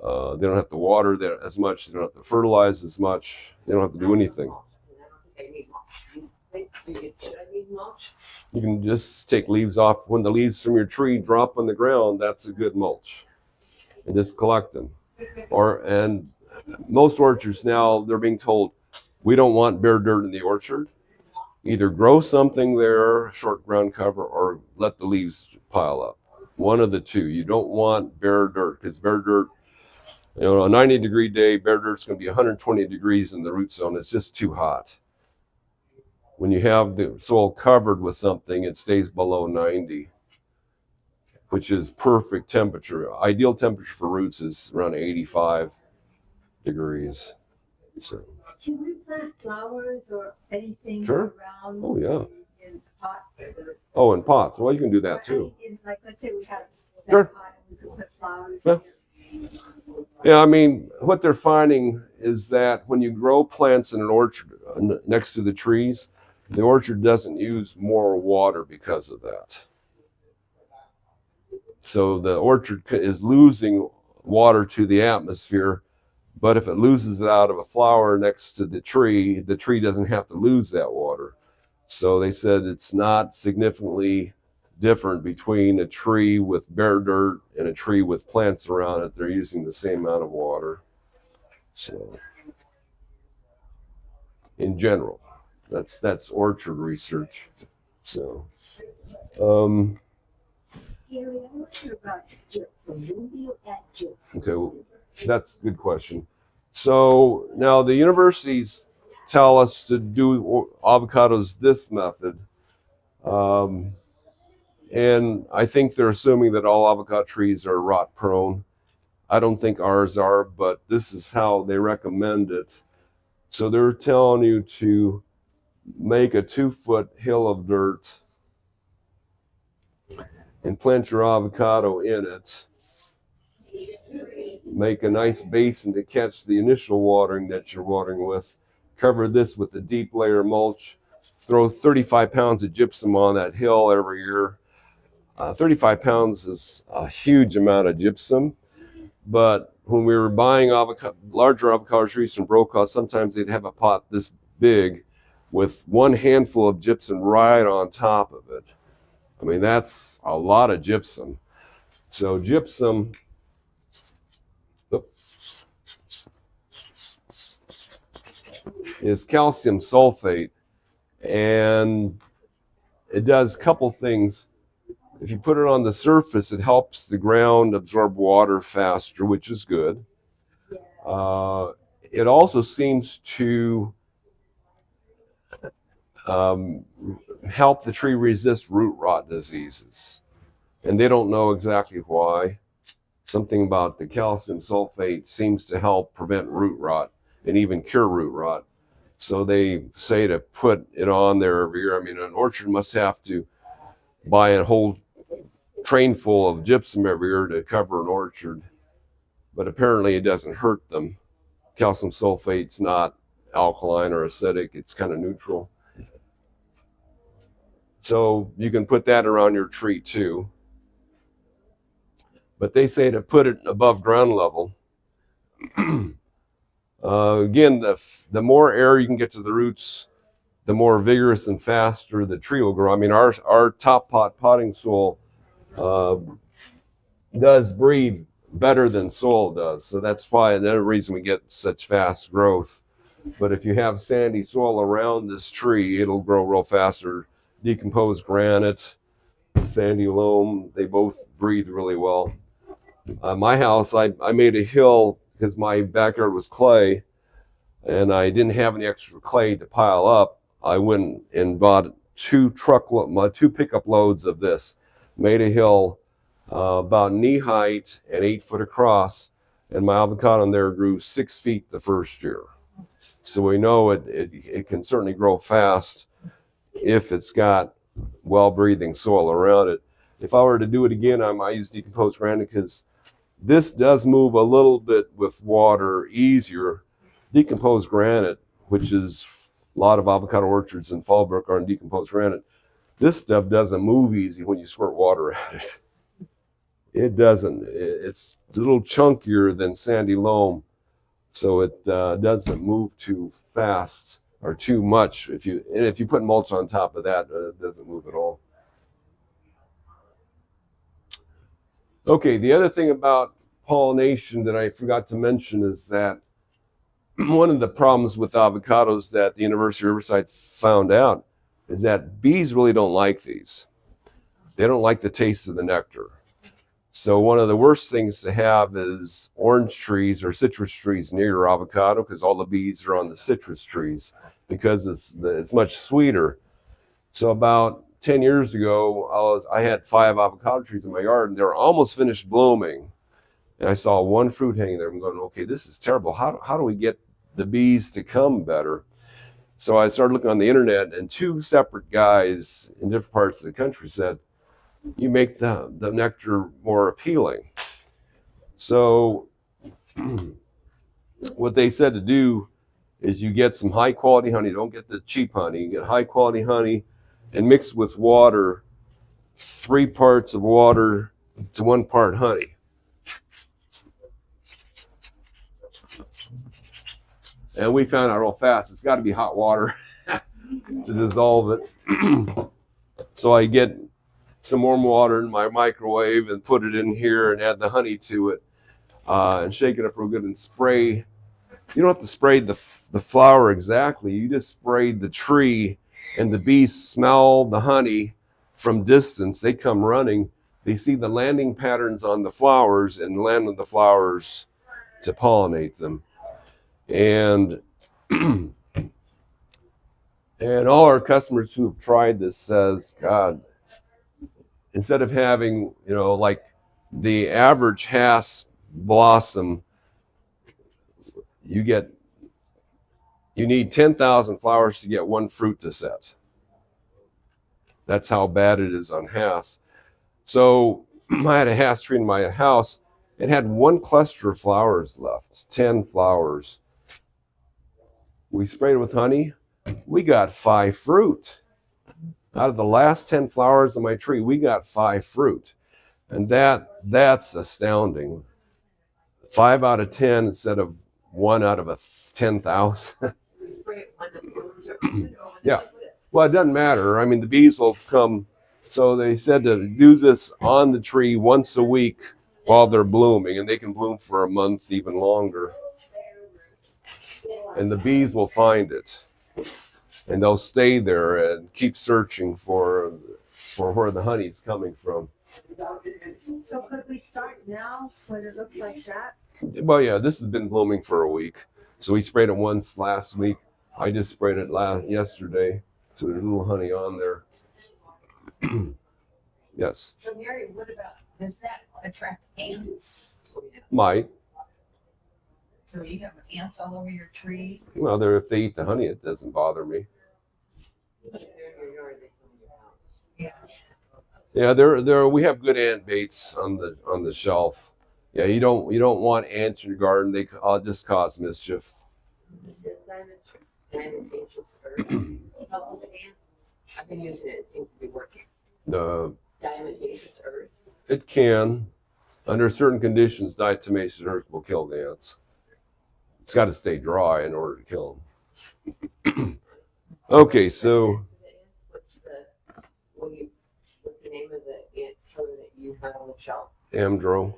They don't have to water that as much. They don't have to fertilize as much. They don't have to do anything. They need mulch. Should I need mulch? You can just take leaves off. When the leaves from your tree drop on the ground, that's a good mulch. And just collect them. And most orchards now, they're being told, we don't want bare dirt in the orchard. Either grow something there, short ground cover, or let the leaves pile up. One of the two. You don't want bare dirt, because bare dirt, you know, a 90-degree day, bare dirt's going to be 120 degrees in the root zone. It's just too hot. When you have the soil covered with something, it stays below 90, which is perfect temperature. Ideal temperature for roots is around 85 degrees. So. Can we plant flowers or anything Sure. around? Oh, yeah. In pots? Oh, in pots. Well, you can do that too. Like, let's say we have that Sure. pot and we could put flowers. Yeah. Yeah, I mean, what they're finding is that when you grow plants in an orchard next to the trees, the orchard doesn't use more water because of that. So the orchard is losing water to the atmosphere, but if it loses it out of a flower next to the tree doesn't have to lose that water. So they said it's not significantly different between a tree with bare dirt and a tree with plants around it. They're using the same amount of water. So in general, that's orchard research. So Gary, I wonder about gypsum. When do you add gypsum? okay, well, that's a good question. So now the universities tell us to do avocados this method. And I think they're assuming that all avocado trees are rot prone. I don't think ours are, but this is how they recommend it. So they're telling you to make a 2-foot hill of dirt and plant your avocado in it. Make a nice basin to catch the initial watering that you're watering with. Cover this with a deep layer of mulch. Throw 35 pounds of gypsum on that hill every year. 35 pounds is a huge amount of gypsum, but when we were buying larger avocado trees from Brokaw, sometimes they'd have a pot this big with one handful of gypsum right on top of it. I mean, that's a lot of gypsum. So gypsum, is calcium sulfate, and it does a couple things. If you put it on the surface, it helps the ground absorb water faster, which is good. It also seems to help the tree resist root rot diseases. And they don't know exactly why. Something about the calcium sulfate seems to help prevent root rot and even cure root rot. So they say to put it on there every year. I mean, an orchard must have to buy a whole train full of gypsum every year to cover an orchard, but apparently it doesn't hurt them. Calcium sulfate's not alkaline or acidic, it's kind of neutral. So you can put that around your tree too. But they say to put it above ground level. Again, the more air you can get to the roots, the more vigorous and faster the tree will grow. I mean, our top potting soil does breathe better than soil does. So that's why another reason we get such fast growth. But if you have sandy soil around this tree, it'll grow real faster. Decomposed granite, sandy loam, they both breathe really well. My house, I made a hill because my backyard was clay and I didn't have any extra clay to pile up. I went and bought two pickup loads of this, made a hill about knee height and 8 foot across, and my avocado in there grew 6 feet the first year. So we know it can certainly grow fast if it's got well-breathing soil around it. If I were to do it again, I might use decomposed granite because this does move a little bit with water easier, decomposed granite, which is a lot of avocado orchards in Fallbrook are on decomposed granite. This stuff doesn't move easy when you squirt water at it. It doesn't. It's a little chunkier than sandy loam, so it doesn't move too fast or too much. If you put mulch on top of that, it doesn't move at all. Okay, the other thing about pollination that I forgot to mention is that one of the problems with avocados that the University of Riverside found out is that bees really don't like these. They don't like the taste of the nectar. So one of the worst things to have is orange trees or citrus trees near your avocado, because all the bees are on the citrus trees because it's much sweeter. So about 10 years ago, I had 5 avocado trees in my yard, and they were almost finished blooming. And I saw one fruit hanging there. I'm going, okay, this is terrible. How do we get the bees to come better? So I started looking on the internet, and 2 separate guys in different parts of the country said, you make the nectar more appealing. So what they said to do is you get some high quality honey. Don't get the cheap honey. You get high quality honey and mix with water, 3 parts of water to 1 part honey. And we found out real fast, it's got to be hot water to dissolve it. So I get some warm water in my microwave and put it in here and add the honey to it and shake it up real good and spray. You don't have to spray the flower exactly. You just spray the tree, and the bees smell the honey from distance. They come running. They see the landing patterns on the flowers and land on the flowers to pollinate them. And and all our customers who have tried this says, God, instead of having, like the average Hass blossom, you need 10,000 flowers to get 1 fruit to set. That's how bad it is on Hass. So I had a Hass tree in my house. It had 1 cluster of flowers left, 10 flowers. We sprayed it with honey. We got 5 fruit. Out of the last 10 flowers on my tree, we got 5 fruit. And that's astounding. 5 out of 10 instead of 1 out of 10,000. Yeah. Well, it doesn't matter. I mean, the bees will come. So they said to do this on the tree once a week while they're blooming, and they can bloom for a month, even longer. And the bees will find it, and they'll stay there and keep searching for where the honey's coming from. So could we start now when it looks like that? Well, yeah, this has been blooming for a week. So we sprayed it once last week. I just sprayed it yesterday. So there's a little honey on there. Yes. So Mary, what about, does that attract ants? Might. So you have ants all over your tree? Well, if they eat the honey, it doesn't bother me. Yeah. Yeah, we have good ant baits on the shelf. Yeah, you don't want ants in your garden. They just cause mischief. I've been using it. It seems to be working. The Diatomaceous earth. It can, under certain conditions, diatomaceous earth will kill the ants. It's got to stay dry in order to kill them. Okay, so What's the name of the ant killer that you have on the shelf? Amdro.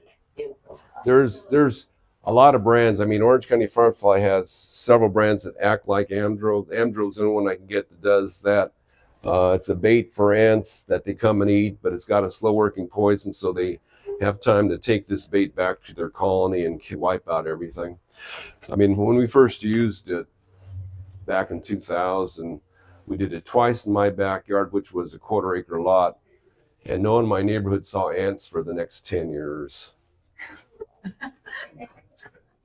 There's a lot of brands. I mean, Orange County Farm Supply has several brands that act like Amdro. Amdro's the only one I can get that does that. It's a bait for ants that they come and eat, but it's got a slow-working poison, so they have time to take this bait back to their colony and wipe out everything. I mean, when we first used it back in 2000, we did it twice in my backyard, which was a 1/4-acre lot, and no one in my neighborhood saw ants for the next 10 years.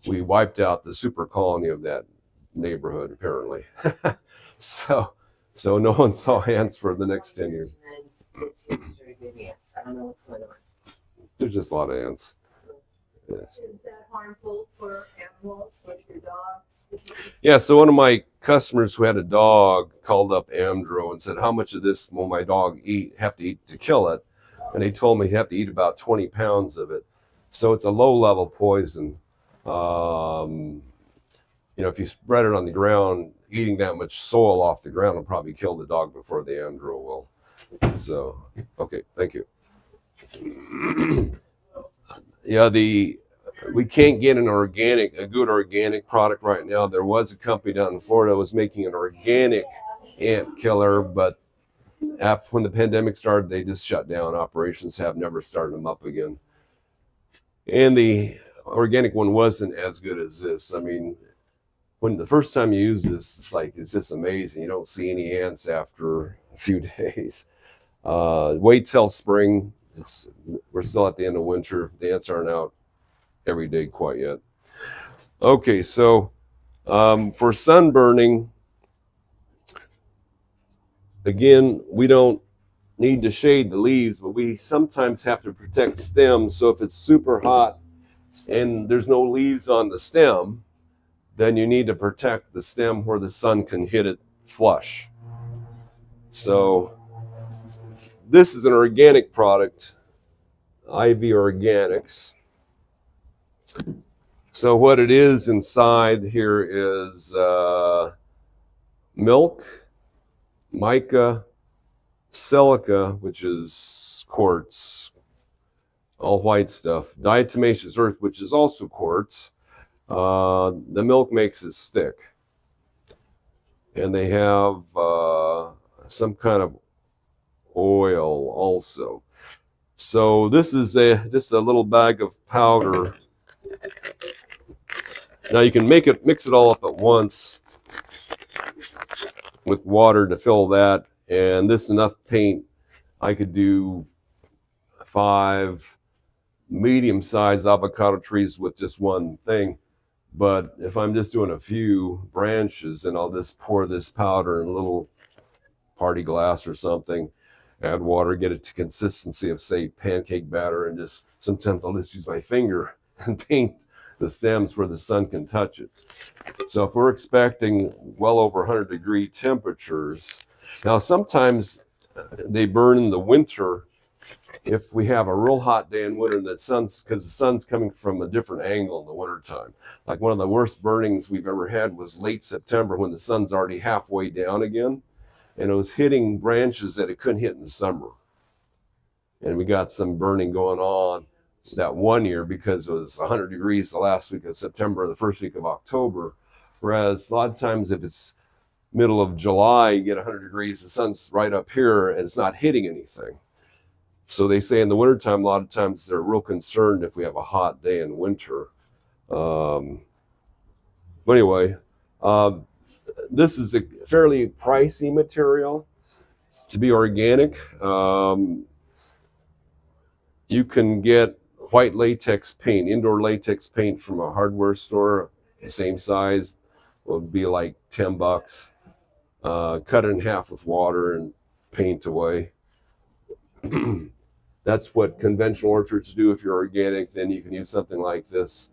We wiped out the super colony of that neighborhood, apparently. So no one saw ants for the next 10 years. And this year, very good ants. I don't know what's going on. There's just a lot of ants. Yes. Is that harmful for animals, like your dogs? Yeah, so one of my customers who had a dog called up Amdro and said, how much of this will my dog have to eat to kill it? And they told me he'd have to eat about 20 pounds of it. So it's a low-level poison. If you spread it on the ground, eating that much soil off the ground will probably kill the dog before the Amdro will. So, okay, thank you. Yeah, we can't get a good organic product right now. There was a company down in Florida that was making an organic ant killer, but when the pandemic started, they just shut down operations, have never started them up again. And the organic one wasn't as good as this. I mean, when the first time you use this, it's just amazing. You don't see any ants after a few days. Wait till spring. We're still at the end of winter. The ants aren't out every day quite yet. Okay, so for sunburning, again, we don't need to shade the leaves, but we sometimes have to protect stems. So if it's super hot and there's no leaves on the stem, then you need to protect the stem where the sun can hit it flush. So this is an organic product, Ivy Organics. So what it is inside here is milk, mica, silica, which is quartz, all white stuff, diatomaceous earth, which is also quartz. The milk makes it stick. And they have some kind of oil also. So this is just a little bag of powder. Now you can mix it all up at once with water to fill that, and this is enough paint. I could do 5 medium-sized avocado trees with just one thing. But if I'm just doing a few branches, then I'll just pour this powder in a little party glass or something, add water, get it to consistency of, say, pancake batter, and just sometimes I'll just use my finger and paint the stems where the sun can touch it. So if we're expecting well over 100-degree temperatures, now sometimes they burn in the winter if we have a real hot day in winter, because the sun's coming from a different angle in the wintertime. Like one of the worst burnings we've ever had was late September when the sun's already halfway down again, and it was hitting branches that it couldn't hit in the summer. And we got some burning going on that one year because it was 100 degrees the last week of September, the first week of October. Whereas a lot of times if it's middle of July, you get 100 degrees, the sun's right up here and it's not hitting anything. So they say in the wintertime, a lot of times they're real concerned if we have a hot day in winter. But anyway, this is a fairly pricey material to be organic. You can get white latex paint, indoor latex paint from a hardware store, the same size, would be like $10. Cut it in half with water and paint away. That's what conventional orchards do. If you're organic, then you can use something like this.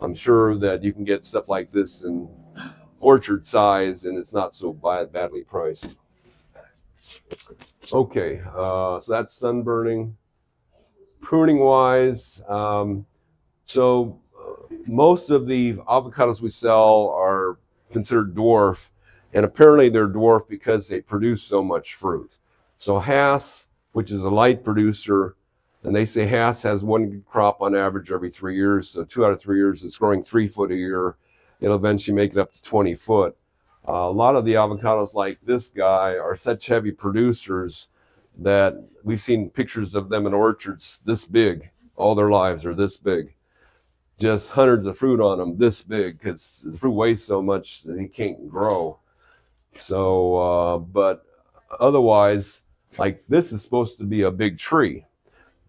I'm sure that you can get stuff like this in orchard size and it's not so badly priced. Okay, so that's sunburning. Pruning wise, most of the avocados we sell are considered dwarf, and apparently they're dwarf because they produce so much fruit. So Hass, which is a light producer, and they say Hass has one crop on average every 3 years, so 2 out of 3 years it's growing 3 foot a year. It'll eventually make it up to 20 foot. A lot of the avocados like this guy are such heavy producers that we've seen pictures of them in orchards this big. All their lives are this big. Just hundreds of fruit on them this big because the fruit weighs so much that he can't grow. So, but otherwise, like this is supposed to be a big tree,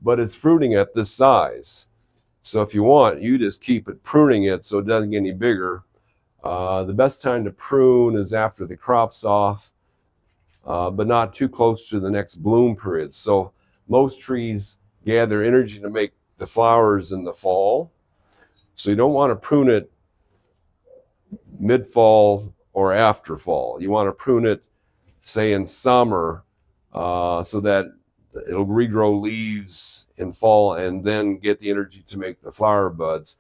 but it's fruiting at this size. So if you want, you just keep it pruning it so it doesn't get any bigger. The best time to prune is after the crop's off, but not too close to the next bloom period. So most trees gather energy to make the flowers in the fall. So you don't want to prune it mid-fall or after fall. You want to prune it, say, in summer, so that it'll regrow leaves in fall and then get the energy to make the flower buds.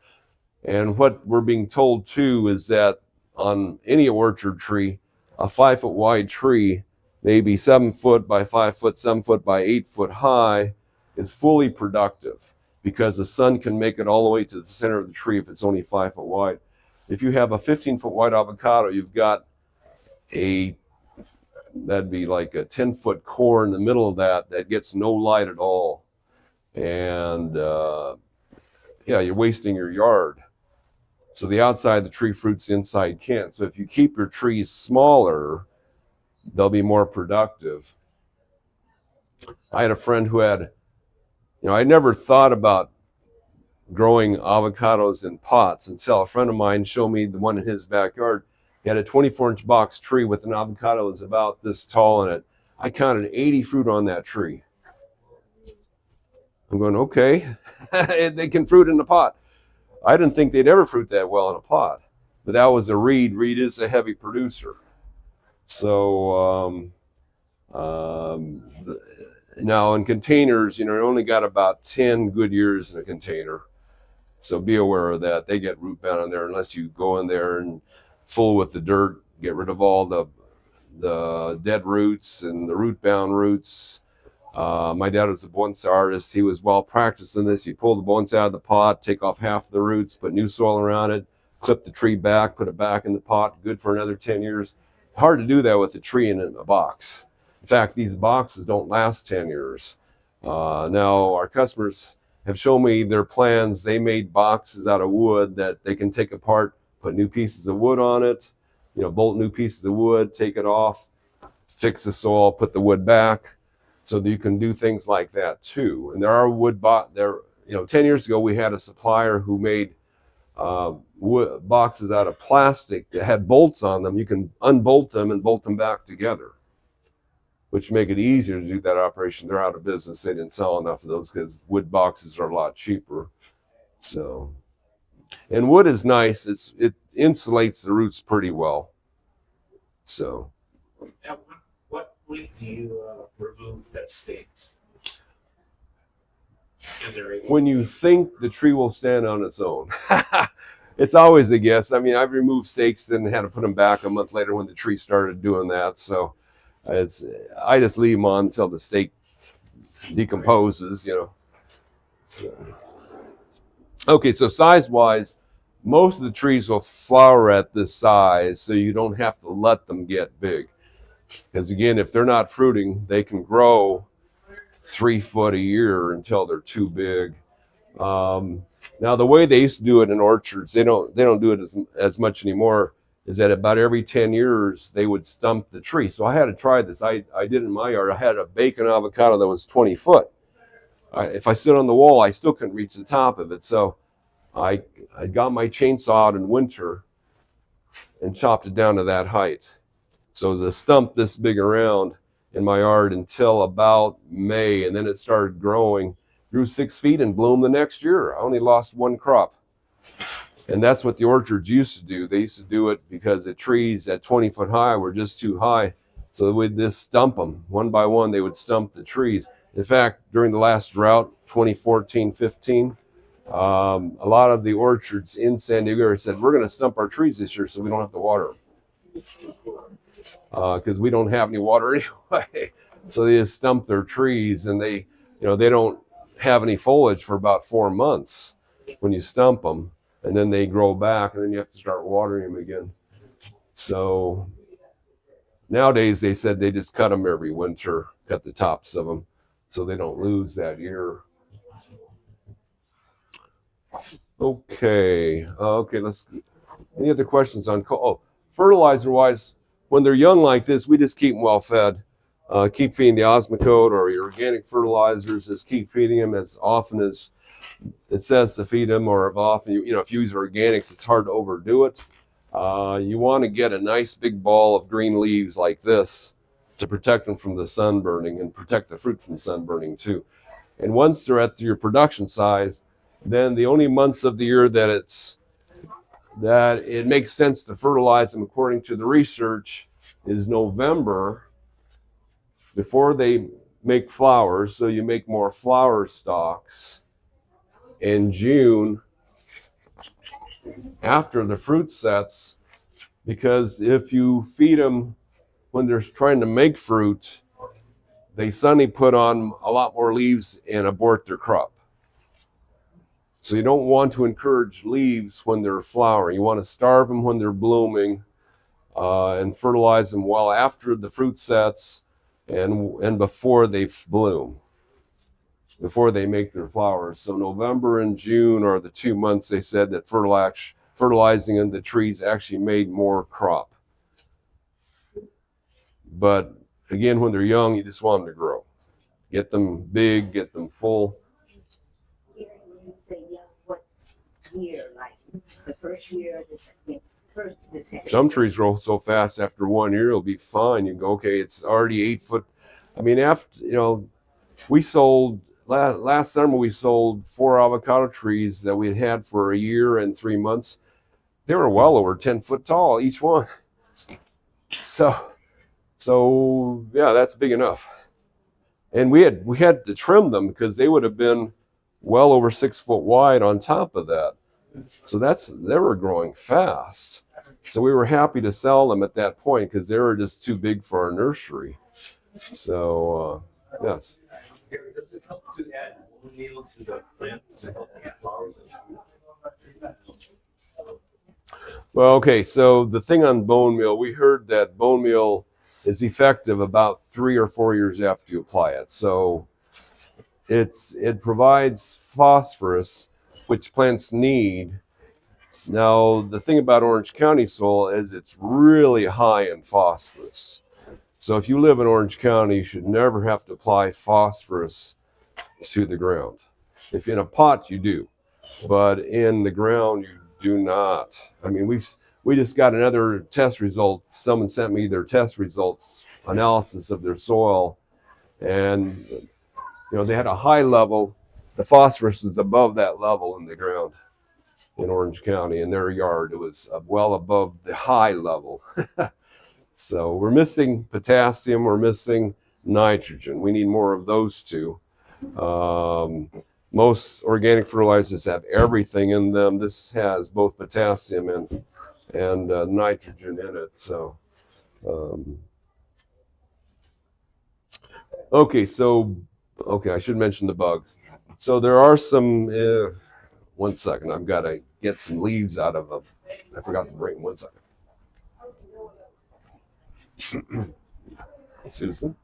And what we're being told too is that on any orchard tree, a 5-foot wide tree, maybe 7 foot by 5 foot, 7 foot by 8 foot high, is fully productive because the sun can make it all the way to the center of the tree if it's only 5 foot wide. If you have a 15-foot wide avocado, you've got that'd be like a 10-foot core in the middle of that gets no light at all. And yeah, you're wasting your yard. So the outside of the tree fruits, the inside can't. So if you keep your trees smaller, they'll be more productive. I had a friend who had, I never thought about growing avocados in pots until a friend of mine showed me the one in his backyard. He had a 24-inch box tree with an avocado that was about this tall in it. I counted 80 fruit on that tree. I'm going, okay, they can fruit in a pot. I didn't think they'd ever fruit that well in a pot, but that was a reed. Reed is a heavy producer. So now in containers, you only got about 10 good years in a container. So be aware of that. They get root bound in there unless you go in there and full with the dirt, get rid of all the dead roots and the root bound roots. My dad was a bonsai artist. He was well practiced in this. You pull the bonsai out of the pot, take off half the roots, put new soil around it, clip the tree back, put it back in the pot, good for another 10 years. Hard to do that with a tree in a box. In fact, these boxes don't last 10 years. Now, our customers have shown me their plans. They made boxes out of wood that they can take apart, put new pieces of wood on it, bolt new pieces of wood, take it off, fix the soil, put the wood back. So that you can do things like that too. And there are wood 10 years ago, we had a supplier who made wood boxes out of plastic that had bolts on them. You can unbolt them and bolt them back together, which make it easier to do that operation. They're out of business. They didn't sell enough of those because wood boxes are a lot cheaper. So, and wood is nice. It insulates the roots pretty well. So. At what point do you remove the stakes? When you think the tree will stand on its own. It's always a guess. I mean, I've removed stakes, then had to put them back a month later when the tree started doing that. So I just leave them on until the stake decomposes, So. Okay, so size-wise, most of the trees will flower at this size, so you don't have to let them get big. Because again, if they're not fruiting, they can grow 3 foot a year until they're too big. Now, the way they used to do it in orchards, they don't do it as much anymore, is that about every 10 years, they would stump the tree. So I had to try this. I did it in my yard. I had a bacon avocado that was 20 foot. If I stood on the wall, I still couldn't reach the top of it. So I got my chainsaw out in winter and chopped it down to that height. So it was a stump this big around in my yard until about May, and then it started growing, grew 6 feet and bloomed the next year. I only lost one crop. And that's what the orchards used to do. They used to do it because the trees at 20 foot high were just too high. So we'd just stump them. One by one, they would stump the trees. In fact, during the last drought, 2014-15, a lot of the orchards in San Diego area said, we're going to stump our trees this year so we don't have to water them. Because we don't have any water anyway. So they just stump their trees, and they don't have any foliage for about 4 months when you stump them, and then they grow back, and then you have to start watering them again. So nowadays they said they just cut them every winter, cut the tops of them, so they don't lose that year. Okay, any other questions on fertilizer wise? When they're young like this, we just keep them well fed. Keep feeding the Osmocote or your organic fertilizers. Just keep feeding them as often as it says to feed them, or if often if you use organics, it's hard to overdo it. You want to get a nice big ball of green leaves like this to protect them from the sun burning and protect the fruit from sun burning too. And once they're at your production size, then the only months of the year that it makes sense to fertilize them according to the research is November, before they make flowers, so you make more flower stalks, in June after the fruit sets, because if you feed them when they're trying to make fruit, they suddenly put on a lot more leaves and abort their crop. So you don't want to encourage leaves when they're flowering. You want to starve them when they're blooming, and fertilize them well after the fruit sets and before they bloom, before they make their flowers. So November and June are the 2 months they said that fertilizing in the trees actually made more crop. But again, when they're young, you just want them to grow. Get them big, get them full. When you say young, what year? Like the first year, the second? Some trees grow so fast after 1 year, it'll be fine. You can go, okay, it's already 8 foot. I mean, after, we sold, last summer we sold 4 avocado trees that we had had for a year and 3 months. They were well over 10 foot tall, each one. So yeah, that's big enough. And we had to trim them because they would have been well over 6 foot wide on top of that. So they were growing fast. So we were happy to sell them at that point because they were just too big for our nursery. So yes. Gary, does it help to add bone meal to the plant to help get flowers? Well, okay, so the thing on bone meal, we heard that bone meal is effective about 3 or 4 years after you apply it. So it provides phosphorus, which plants need. Now, the thing about Orange County soil is it's really high in phosphorus. So if you live in Orange County, you should never have to apply phosphorus to the ground. If in a pot, you do, but in the ground, you do not. I mean, we just got another test result. Someone sent me their test results, analysis of their soil, and they had a high level. The phosphorus is above that level in the ground in Orange County. In their yard, it was well above the high level. So we're missing potassium, we're missing nitrogen. We need more of those two. Most organic fertilizers have everything in them. This has both potassium and nitrogen in it. So, okay, I should mention the bugs. So there are some, 1 second, I've got to get some leaves out of them. I forgot to bring 1 second. Susan?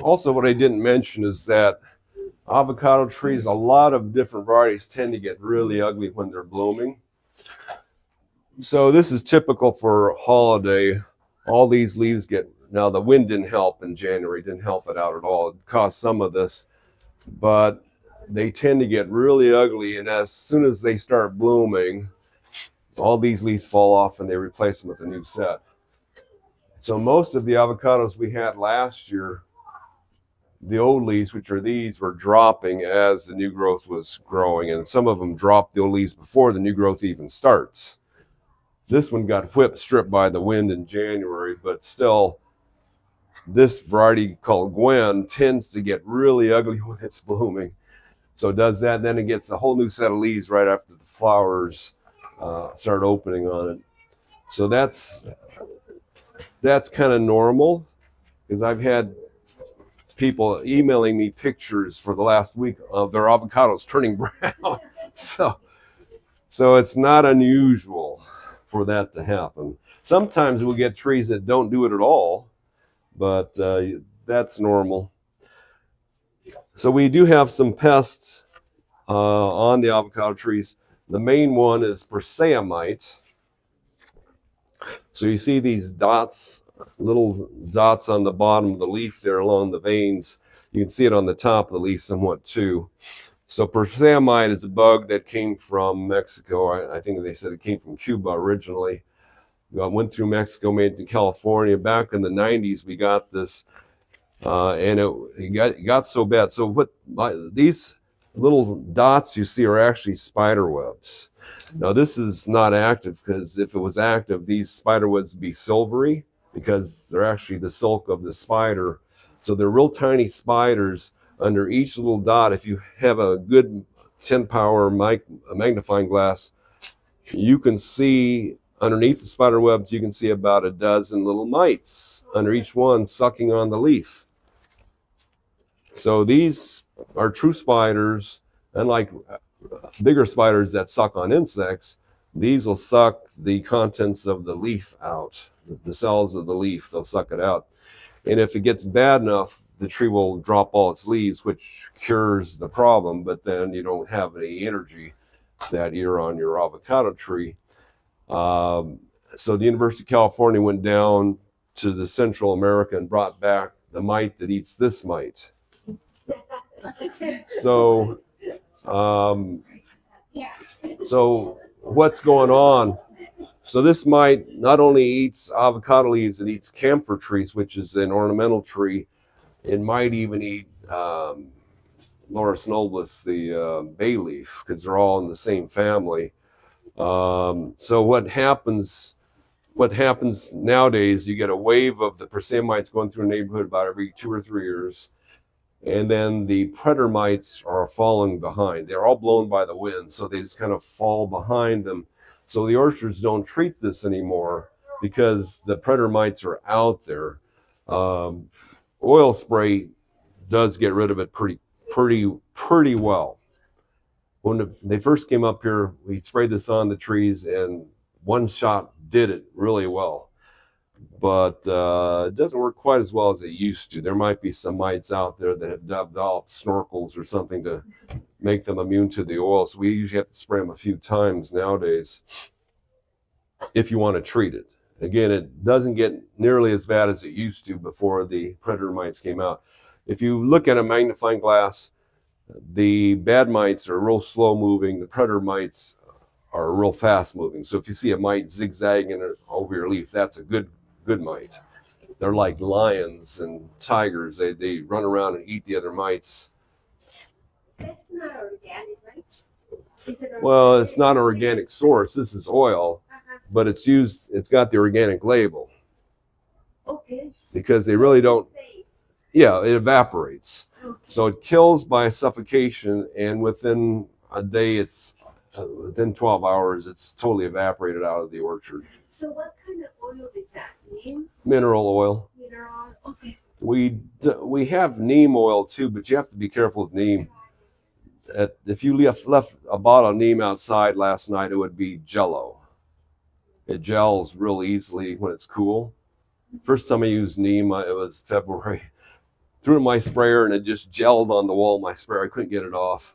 Also, what I didn't mention is that avocado trees, a lot of different varieties tend to get really ugly when they're blooming. So this is typical for holiday. All these leaves now the wind didn't help in January, didn't help it out at all. It caused some of this, but they tend to get really ugly. And as soon as they start blooming, all these leaves fall off and they replace them with a new set. So most of the avocados we had last year, the old leaves, which are these, were dropping as the new growth was growing. And some of them dropped the old leaves before the new growth even starts. This one got stripped by the wind in January, but still, this variety called Gwen tends to get really ugly when it's blooming. So it does that, then it gets a whole new set of leaves right after the flowers start opening on it. So that's kind of normal, because I've had people emailing me pictures for the last week of their avocados turning brown. So it's not unusual for that to happen. Sometimes we'll get trees that don't do it at all, but that's normal. So we do have some pests on the avocado trees. The main one is Perseamite. So you see these dots, little dots on the bottom of the leaf there along the veins. You can see it on the top of the leaf somewhat too. So persamite is a bug that came from Mexico. I think they said it came from Cuba originally. Went through Mexico, made it to California. Back in the 90s, we got this, and it got so bad. So these little dots you see are actually spider webs. Now this is not active, because if it was active, these spider webs would be silvery, because they're actually the silk of the spider. So they're real tiny spiders under each little dot. If you have a good 10 power magnifying glass, you can see underneath the spider webs, you can see about a dozen little mites under each one sucking on the leaf. So these are true spiders, unlike bigger spiders that suck on insects. These will suck the contents of the leaf out, the cells of the leaf, they'll suck it out. And if it gets bad enough, the tree will drop all its leaves, which cures the problem, but then you don't have any energy that year on your avocado tree. So the University of California went down to the Central America and brought back the mite that eats this mite. So, so what's going on? So this mite not only eats avocado leaves, it eats camphor trees, which is an ornamental tree. It might even eat Laurus nobilis, the bay leaf, because they're all in the same family. So what happens nowadays, you get a wave of the persimmon mites going through a neighborhood about every 2 or 3 years. And then the predator mites are falling behind. They're all blown by the wind, so they just kind of fall behind them. So the orchards don't treat this anymore because the predator mites are out there. Oil spray does get rid of it pretty well. When they first came up here, we sprayed this on the trees, and one shot did it really well. But it doesn't work quite as well as it used to. There might be some mites out there that have developed snorkels or something to make them immune to the oil. So we usually have to spray them a few times nowadays if you want to treat it. Again, it doesn't get nearly as bad as it used to before the predator mites came out. If you look at a magnifying glass, the bad mites are real slow moving. The predator mites are real fast moving. So if you see a mite zigzagging over your leaf, that's a good mite. They're like lions and tigers. They run around and eat the other mites. That's not organic, right? Is it organic? Well, it's not an organic source. This is oil, but it's got the organic label. Okay. Because they really don't, Safe. yeah, it evaporates. So it kills by suffocation, and within a day, within 12 hours, it's totally evaporated out of the orchard. So what kind of oil is that? Neem? Mineral oil. Mineral? Okay. We have neem oil too, but you have to be careful with neem. If you left a bottle of neem outside last night, it would be jello. It gels real easily when it's cool. First time I used neem, it was February. Threw it in my sprayer and it just gelled on the wall of my sprayer. I couldn't get it off.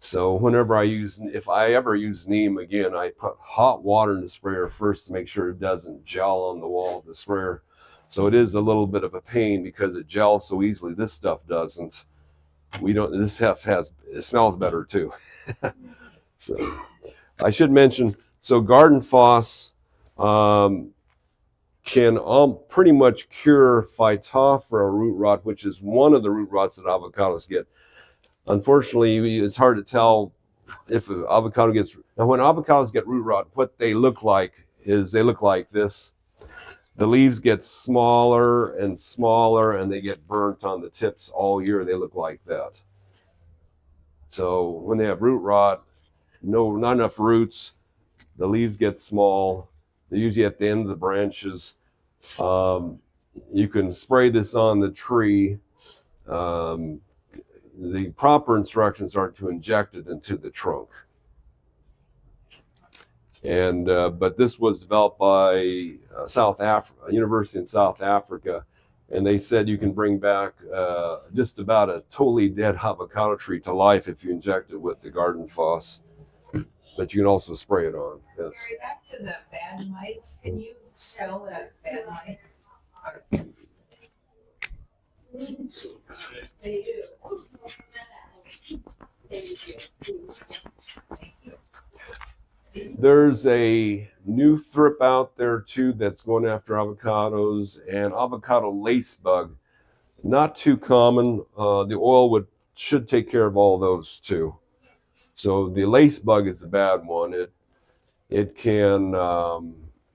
So if I ever use neem again, I put hot water in the sprayer first to make sure it doesn't gel on the wall of the sprayer. So it is a little bit of a pain because it gels so easily. This stuff doesn't. This stuff it smells better too. So I should mention, so garden foss can pretty much cure Phytophthora root rot, which is one of the root rots that avocados get. Unfortunately, it's hard to tell if an avocado gets. Now, when avocados get root rot, what they look like is they look like this. The leaves get smaller and smaller, and they get burnt on the tips all year. They look like that. So when they have root rot, not enough roots, the leaves get small. They're usually at the end of the branches. You can spray this on the tree. The proper instructions are to inject it into the trunk. And but this was developed by a university in South Africa, and they said you can bring back just about a totally dead avocado tree to life if you inject it with the garden foss. But you can also spray it on. Yes. Gary, back to the bad mites. Can you spell that bad mite? They do. They do. There's a new thrip out there too that's going after avocados, and avocado lace bug. Not too common. The oil should take care of all those too. So the lace bug is the bad one. It can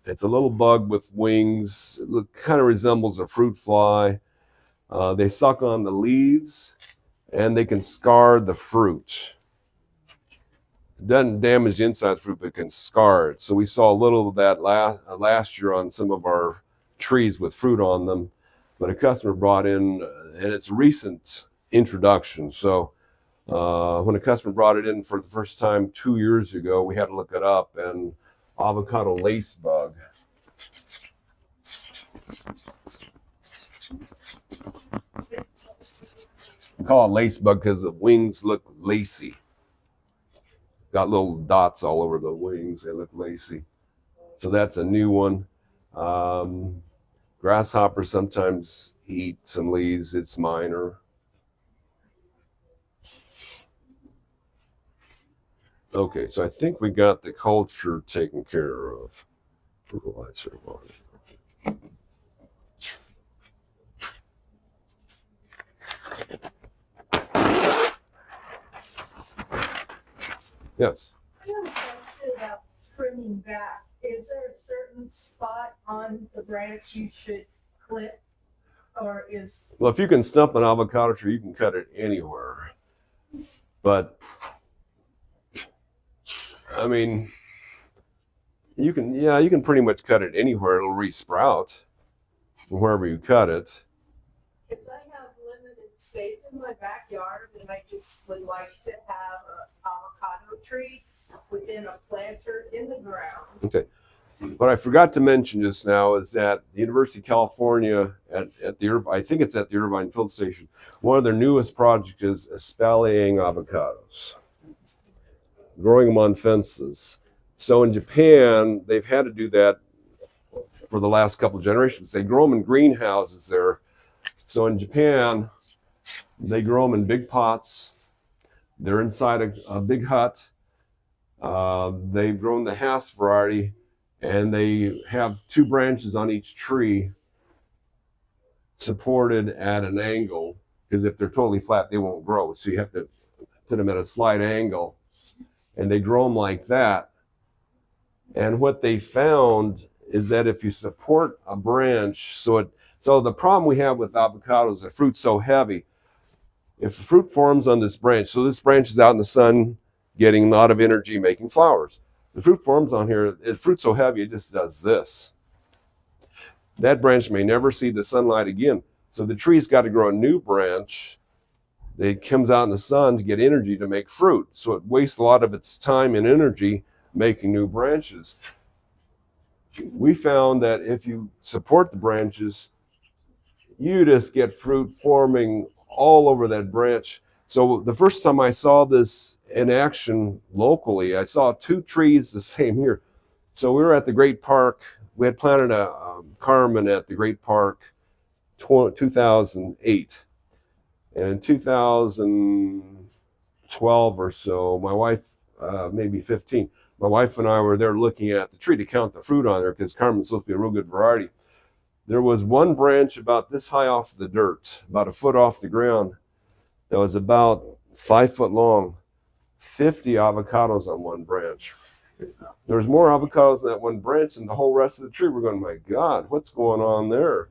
it's a little bug with wings. It kind of resembles a fruit fly. They suck on the leaves and they can scar the fruit. It doesn't damage the inside of the fruit, but it can scar it. So we saw a little of that last year on some of our trees with fruit on them. But a customer brought in, and it's a recent introduction. So when a customer brought it in for the first time 2 years ago, we had to look it up, and avocado lace bug. We call it lace bug because the wings look lacy. Got little dots all over the wings. They look lacy. So that's a new one. Grasshoppers sometimes eat some leaves. It's minor. Okay, so I think we got the culture taken care of. Fertilizer one. Yes. I have a question about pruning back. Is there a certain spot on the branch you should clip? Or is, Well, if you can stump an avocado tree, you can cut it anywhere. But I mean, you can pretty much cut it anywhere. It'll resprout from wherever you cut it. because I have limited space in my backyard and I just would like to have an avocado tree within a planter in the ground. Okay. What I forgot to mention just now is that the University of California at the I think it's at the Irvine Field Station, one of their newest projects is espaliering avocados, growing them on fences. So in Japan, they've had to do that for the last couple of generations. They grow them in greenhouses there. So in Japan, they grow them in big pots. They're inside a big hut. They've grown the Hass variety, and they have 2 branches on each tree supported at an angle, because if they're totally flat, they won't grow. So you have to put them at a slight angle, and they grow them like that. And what they found is that if you support a branch, so the problem we have with avocados, the fruit's so heavy. If the fruit forms on this branch, so this branch is out in the sun getting a lot of energy making flowers. The fruit forms on here, the fruit's so heavy, it just does this. That branch may never see the sunlight again. So the tree's got to grow a new branch that comes out in the sun to get energy to make fruit. So it wastes a lot of its time and energy making new branches. We found that if you support the branches, you just get fruit forming all over that branch. So the first time I saw this in action locally, I saw 2 trees the same year. So we were at the Great Park. We had planted a Carmen at the Great Park 2008. And in 2012 or so, my wife, maybe 15, my wife and I were there looking at the tree to count the fruit on there because Carmen's supposed to be a real good variety. There was one branch about this high off the dirt, about a foot off the ground, that was about 5 foot long, 50 avocados on one branch. There was more avocados in that one branch than the whole rest of the tree. We're going, my God, what's going on there?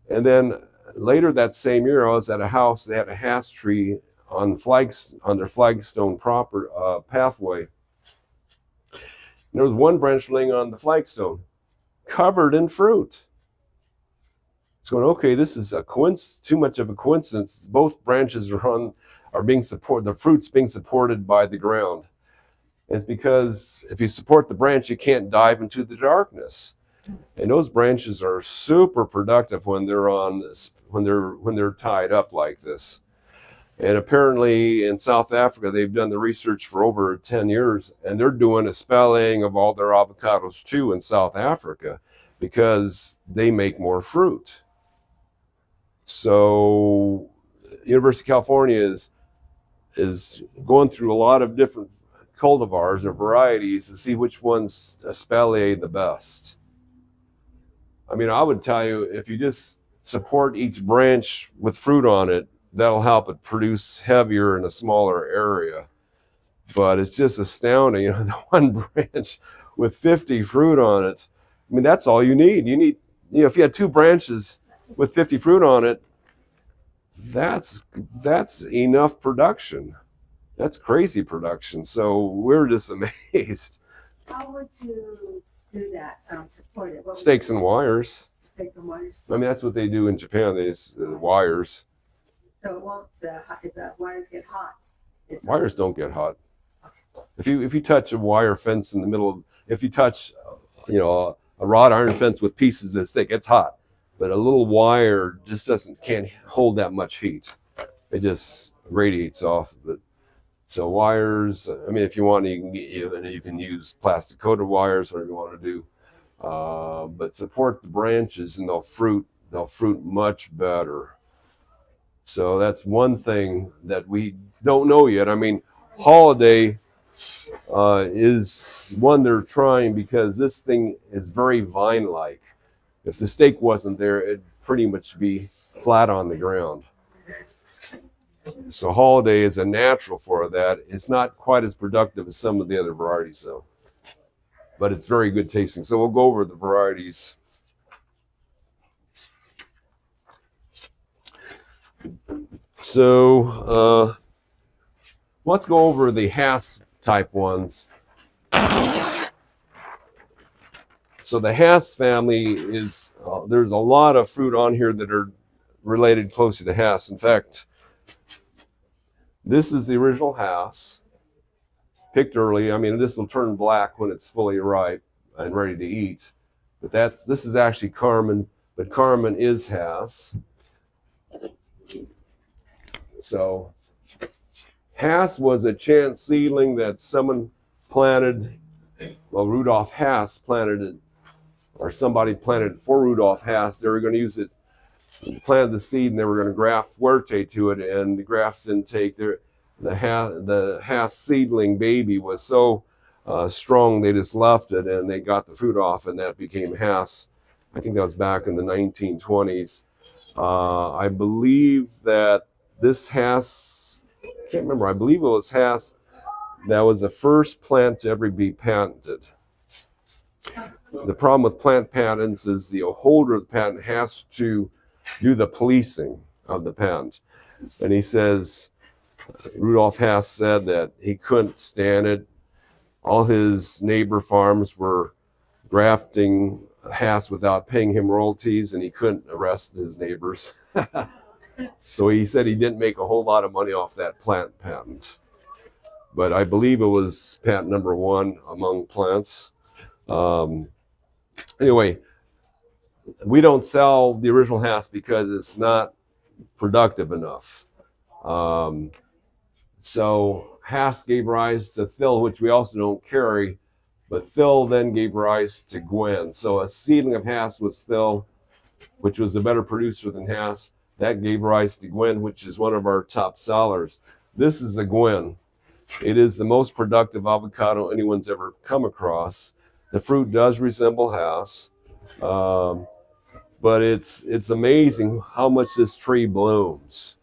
And then later that same year, I was at a house. They had a Hass tree on their flagstone pathway. And there was one branch laying on the flagstone, covered in fruit. It's going, okay, this is too much of a coincidence. Both branches are being supported. The fruit's being supported by the ground. And it's because if you support the branch, you can't dive into the darkness. And those branches are super productive when they're tied up like this. And apparently in South Africa, they've done the research for over 10 years, and they're doing espaliering of all their avocados too in South Africa because they make more fruit. So University of California is going through a lot of different cultivars or varieties to see which ones Espalier the best. I mean, I would tell you, if you just support each branch with fruit on it, that'll help it produce heavier in a smaller area. But it's just astounding, you know, the one branch with 50 fruit on it. I mean, that's all you need. You need, you know, if you had 2 branches with 50 fruit on it, that's enough production. That's crazy production. So we're just amazed. How would you do that, support it? What would Stakes you and do? wires. Stakes and wires. I mean, that's what they do in Japan. They use wires. So it won't, if the wires get hot. Wires don't get hot. If you touch a wire fence in the middle of, if you touch, you know, a wrought iron fence with pieces this thick, it's hot. But a little wire just can't hold that much heat. It just radiates off of it. So wires, I mean, if you want, you can use plastic coated wires, whatever you want to do. But support the branches and they'll fruit much better. So that's one thing that we don't know yet. I mean, Holiday is one they're trying because this thing is very vine-like. If the stake wasn't there, it'd pretty much be flat on the ground. So Holiday is a natural for that. It's not quite as productive as some of the other varieties though, but it's very good tasting. So we'll go over the varieties. So let's go over the Hass type ones. So the Hass family is, there's a lot of fruit on here that are related closely to Hass. In fact, this is the original Hass, picked early. I mean, this will turn black when it's fully ripe and ready to eat. But this is actually Carmen, but Carmen is Hass. So Hass was a chance seedling that someone planted. Well, Rudolph Hass planted it, or somebody planted it for Rudolph Hass. They were going to use it, planted the seed, and they were going to graft Fuerte to it, and the grafts didn't take. The Hass seedling baby was so strong, they just left it, and they got the fruit off, and that became Hass. I think that was back in the 1920s. I believe that this Hass, I can't remember, I believe it was Hass that was the first plant to ever be patented. The problem with plant patents is the holder of the patent has to do the policing of the patent. And he says, Rudolph Hass said that he couldn't stand it. All his neighbor farms were grafting Hass without paying him royalties, and he couldn't arrest his neighbors. So he said he didn't make a whole lot of money off that plant patent. But I believe it was patent number 1 among plants. Anyway, we don't sell the original Hass because it's not productive enough. So Hass gave rise to Phil, which we also don't carry, but Phil then gave rise to Gwen. So a seedling of Hass was Phil, which was a better producer than Hass. That gave rise to Gwen, which is one of our top sellers. This is a Gwen. It is the most productive avocado anyone's ever come across. The fruit does resemble Hass, but it's amazing how much this tree blooms.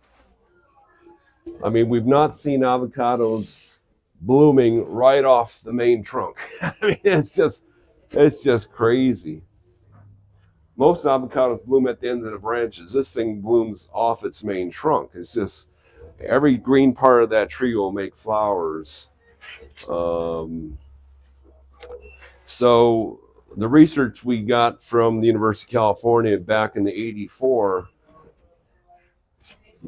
I mean, we've not seen avocados blooming right off the main trunk. I mean, it's just crazy. Most avocados bloom at the end of the branches. This thing blooms off its main trunk. It's just every green part of that tree will make flowers. So the research we got from the University of California back in the '84,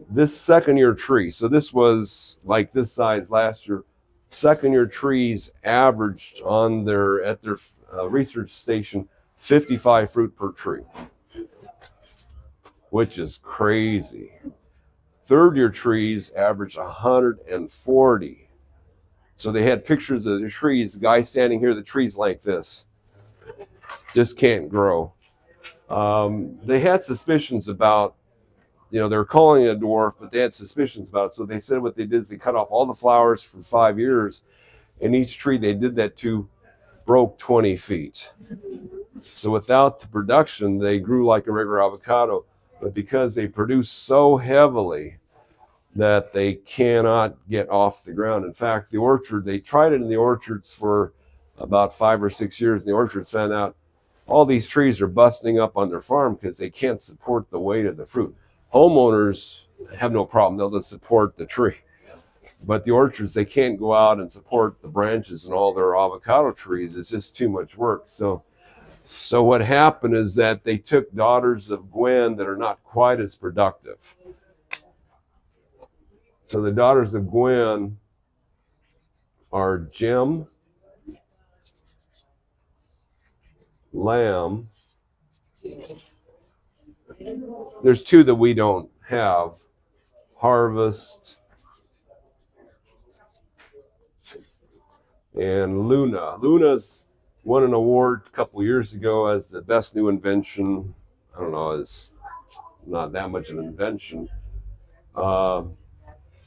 this second-year tree, so this was like this size last year, second-year trees averaged at their research station 55 fruit per tree, which is crazy. Third-year trees averaged 140. So they had pictures of the trees. The guy standing here, the tree's like this. Just can't grow. They had suspicions about they're calling it a dwarf, but they had suspicions about it. So they said what they did is they cut off all the flowers for 5 years, and each tree they did that to broke 20 feet. So without the production, they grew like a regular avocado, but because they produce so heavily that they cannot get off the ground. In fact, the orchard, they tried it in the orchards for about 5 or 6 years, and the orchards found out all these trees are busting up on their farm because they can't support the weight of the fruit. Homeowners have no problem. They'll just support the tree. But the orchards, they can't go out and support the branches and all their avocado trees. It's just too much work. So what happened is that they took daughters of Gwen that are not quite as productive. So the daughters of Gwen are Gem, Lamb. There's 2 that we don't have. Harvest and Luna. Luna's won an award a couple years ago as the best new invention. I don't know, it's not that much of an invention.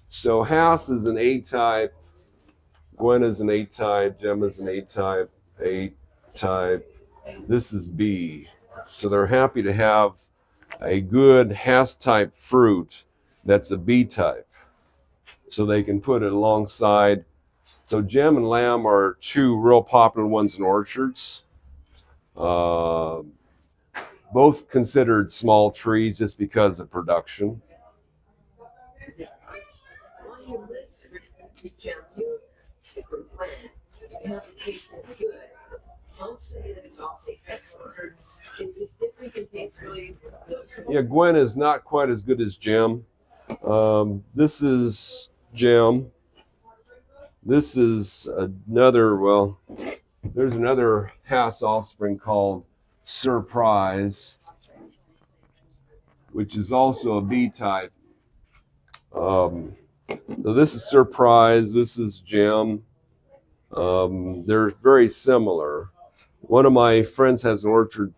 So Hass is an A-type, Gwen is an A-type, Gem is an A-type, A-type. This is B. So they're happy to have a good Hass-type fruit that's a B-type. So they can put it alongside. So Gem and Lamb are 2 real popular ones in orchards. Both considered small trees just because of production. On your list of gems, you have the taste that's good. Most say that it's also excellent. Is the difference in taste really good? Yeah, Gwen is not quite as good as Gem. This is Gem. This is another, well, there's another Hass offspring called Surprise, which is also a B-type. So this is Surprise, this is Gem. They're very similar. One of my friends has an orchard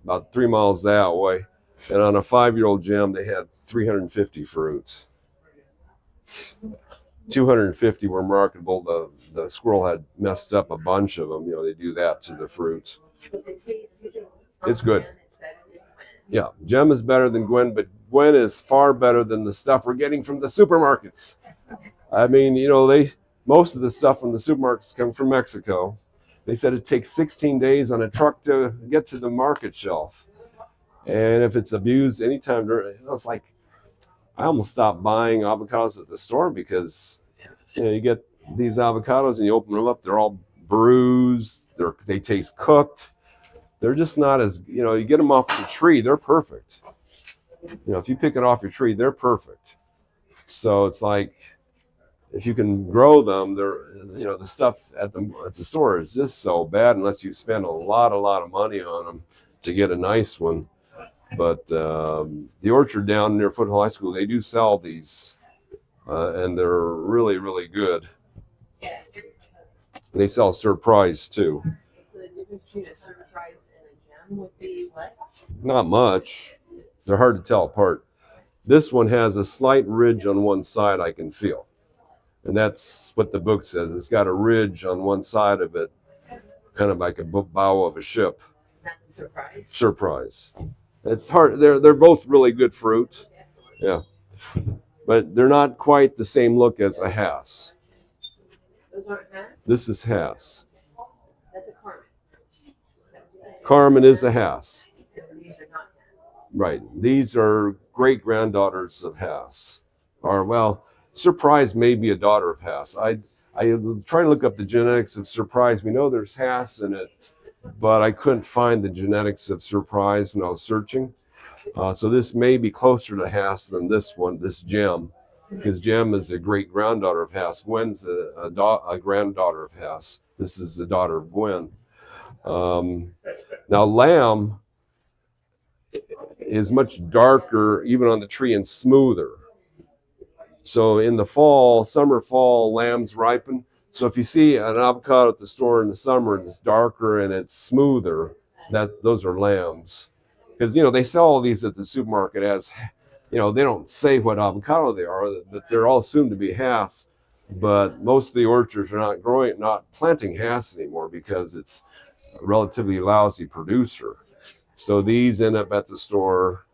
about 3 miles that way, and on a 5-year-old Gem, they had 350 fruit. 250 were marketable. The squirrel had messed up a bunch of them. They do that to the fruit. But the taste, you think, It's good. Gem is better than Gwen. Yeah, Gem is better than Gwen, but Gwen is far better than the stuff we're getting from the supermarkets. I mean, most of the stuff from the supermarkets come from Mexico. They said it takes 16 days on a truck to get to the market shelf. And if it's abused anytime during, it's like, I almost stopped buying avocados at the store because, you get these avocados and you open them up, they're all bruised, they taste cooked. They're just not as, you get them off the tree, they're perfect. If you pick it off your tree, they're perfect. So it's like, if you can grow them, they're, the stuff at the store is just so bad unless you spend a lot of money on them to get a nice one. But the orchard down near Foothill High School, they do sell these, and they're really, really good. They sell Surprise too. So the difference between a Surprise and a Gem would be what? Not much. They're hard to tell apart. This one has a slight ridge on one side I can feel. And that's what the book says. It's got a ridge on one side of it, kind of like a bow of a ship. Not the Surprise. Surprise. It's hard. They're both really good fruit. Yeah. But they're not quite the same look as a Hass. Those aren't Hass? This is Hass. That's a Carmen. Carmen is a Hass. These are not Hass. Right. These are great granddaughters of Hass. Or, well, Surprise may be a daughter of Hass. I try to look up the genetics of Surprise. We know there's Hass in it, but I couldn't find the genetics of Surprise when I was searching. So this may be closer to Hass than this one, this Gem, because Gem is a great granddaughter of Hass. Gwen's a granddaughter of Hass. This is the daughter of Gwen. Now Lamb is much darker, even on the tree, and smoother. So in the fall, summer, fall, lambs ripen. So if you see an avocado at the store in the summer, it's darker and it's smoother, those are lambs. Because, they sell all these at the supermarket as, they don't say what avocado they are, but they're all assumed to be Hass. But most of the orchards are not planting Hass anymore because it's a relatively lousy producer. So these end up at the store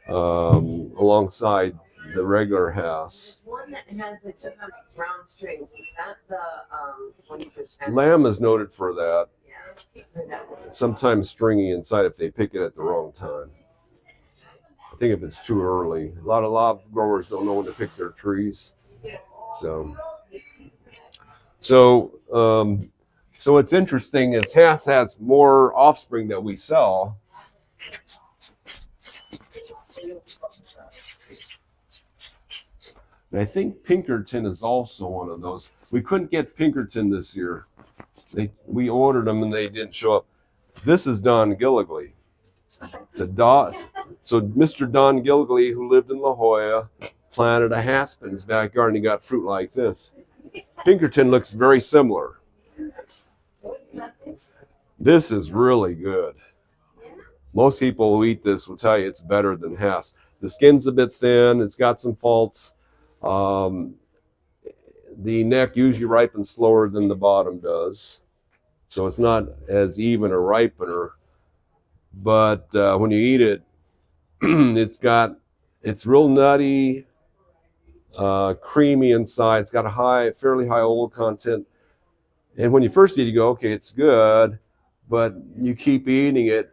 alongside the regular Hass. One that has like some kind of brown strings. Is that the one you just had? Lamb is noted for that. Yeah, that one. Sometimes stringy inside if they pick it at the wrong time. I think if it's too early. A lot of growers don't know when to pick their trees. So what's interesting is Hass has more offspring that we sell. And I think Pinkerton is also one of those. We couldn't get Pinkerton this year. We ordered them and they didn't show up. This is Don Gilligley. It's a dot. So Mr. Don Gilligley, who lived in La Jolla, planted a hasp in his backyard and he got fruit like this. Pinkerton looks very similar. This is really good. Most people who eat this will tell you it's better than Hass. The skin's a bit thin. It's got some faults. The neck usually ripens slower than the bottom does. So it's not as even a ripener. But when you eat it, it's real nutty, creamy inside. It's got a fairly high oil content. And when you first eat it, you go, okay, it's good. But you keep eating it,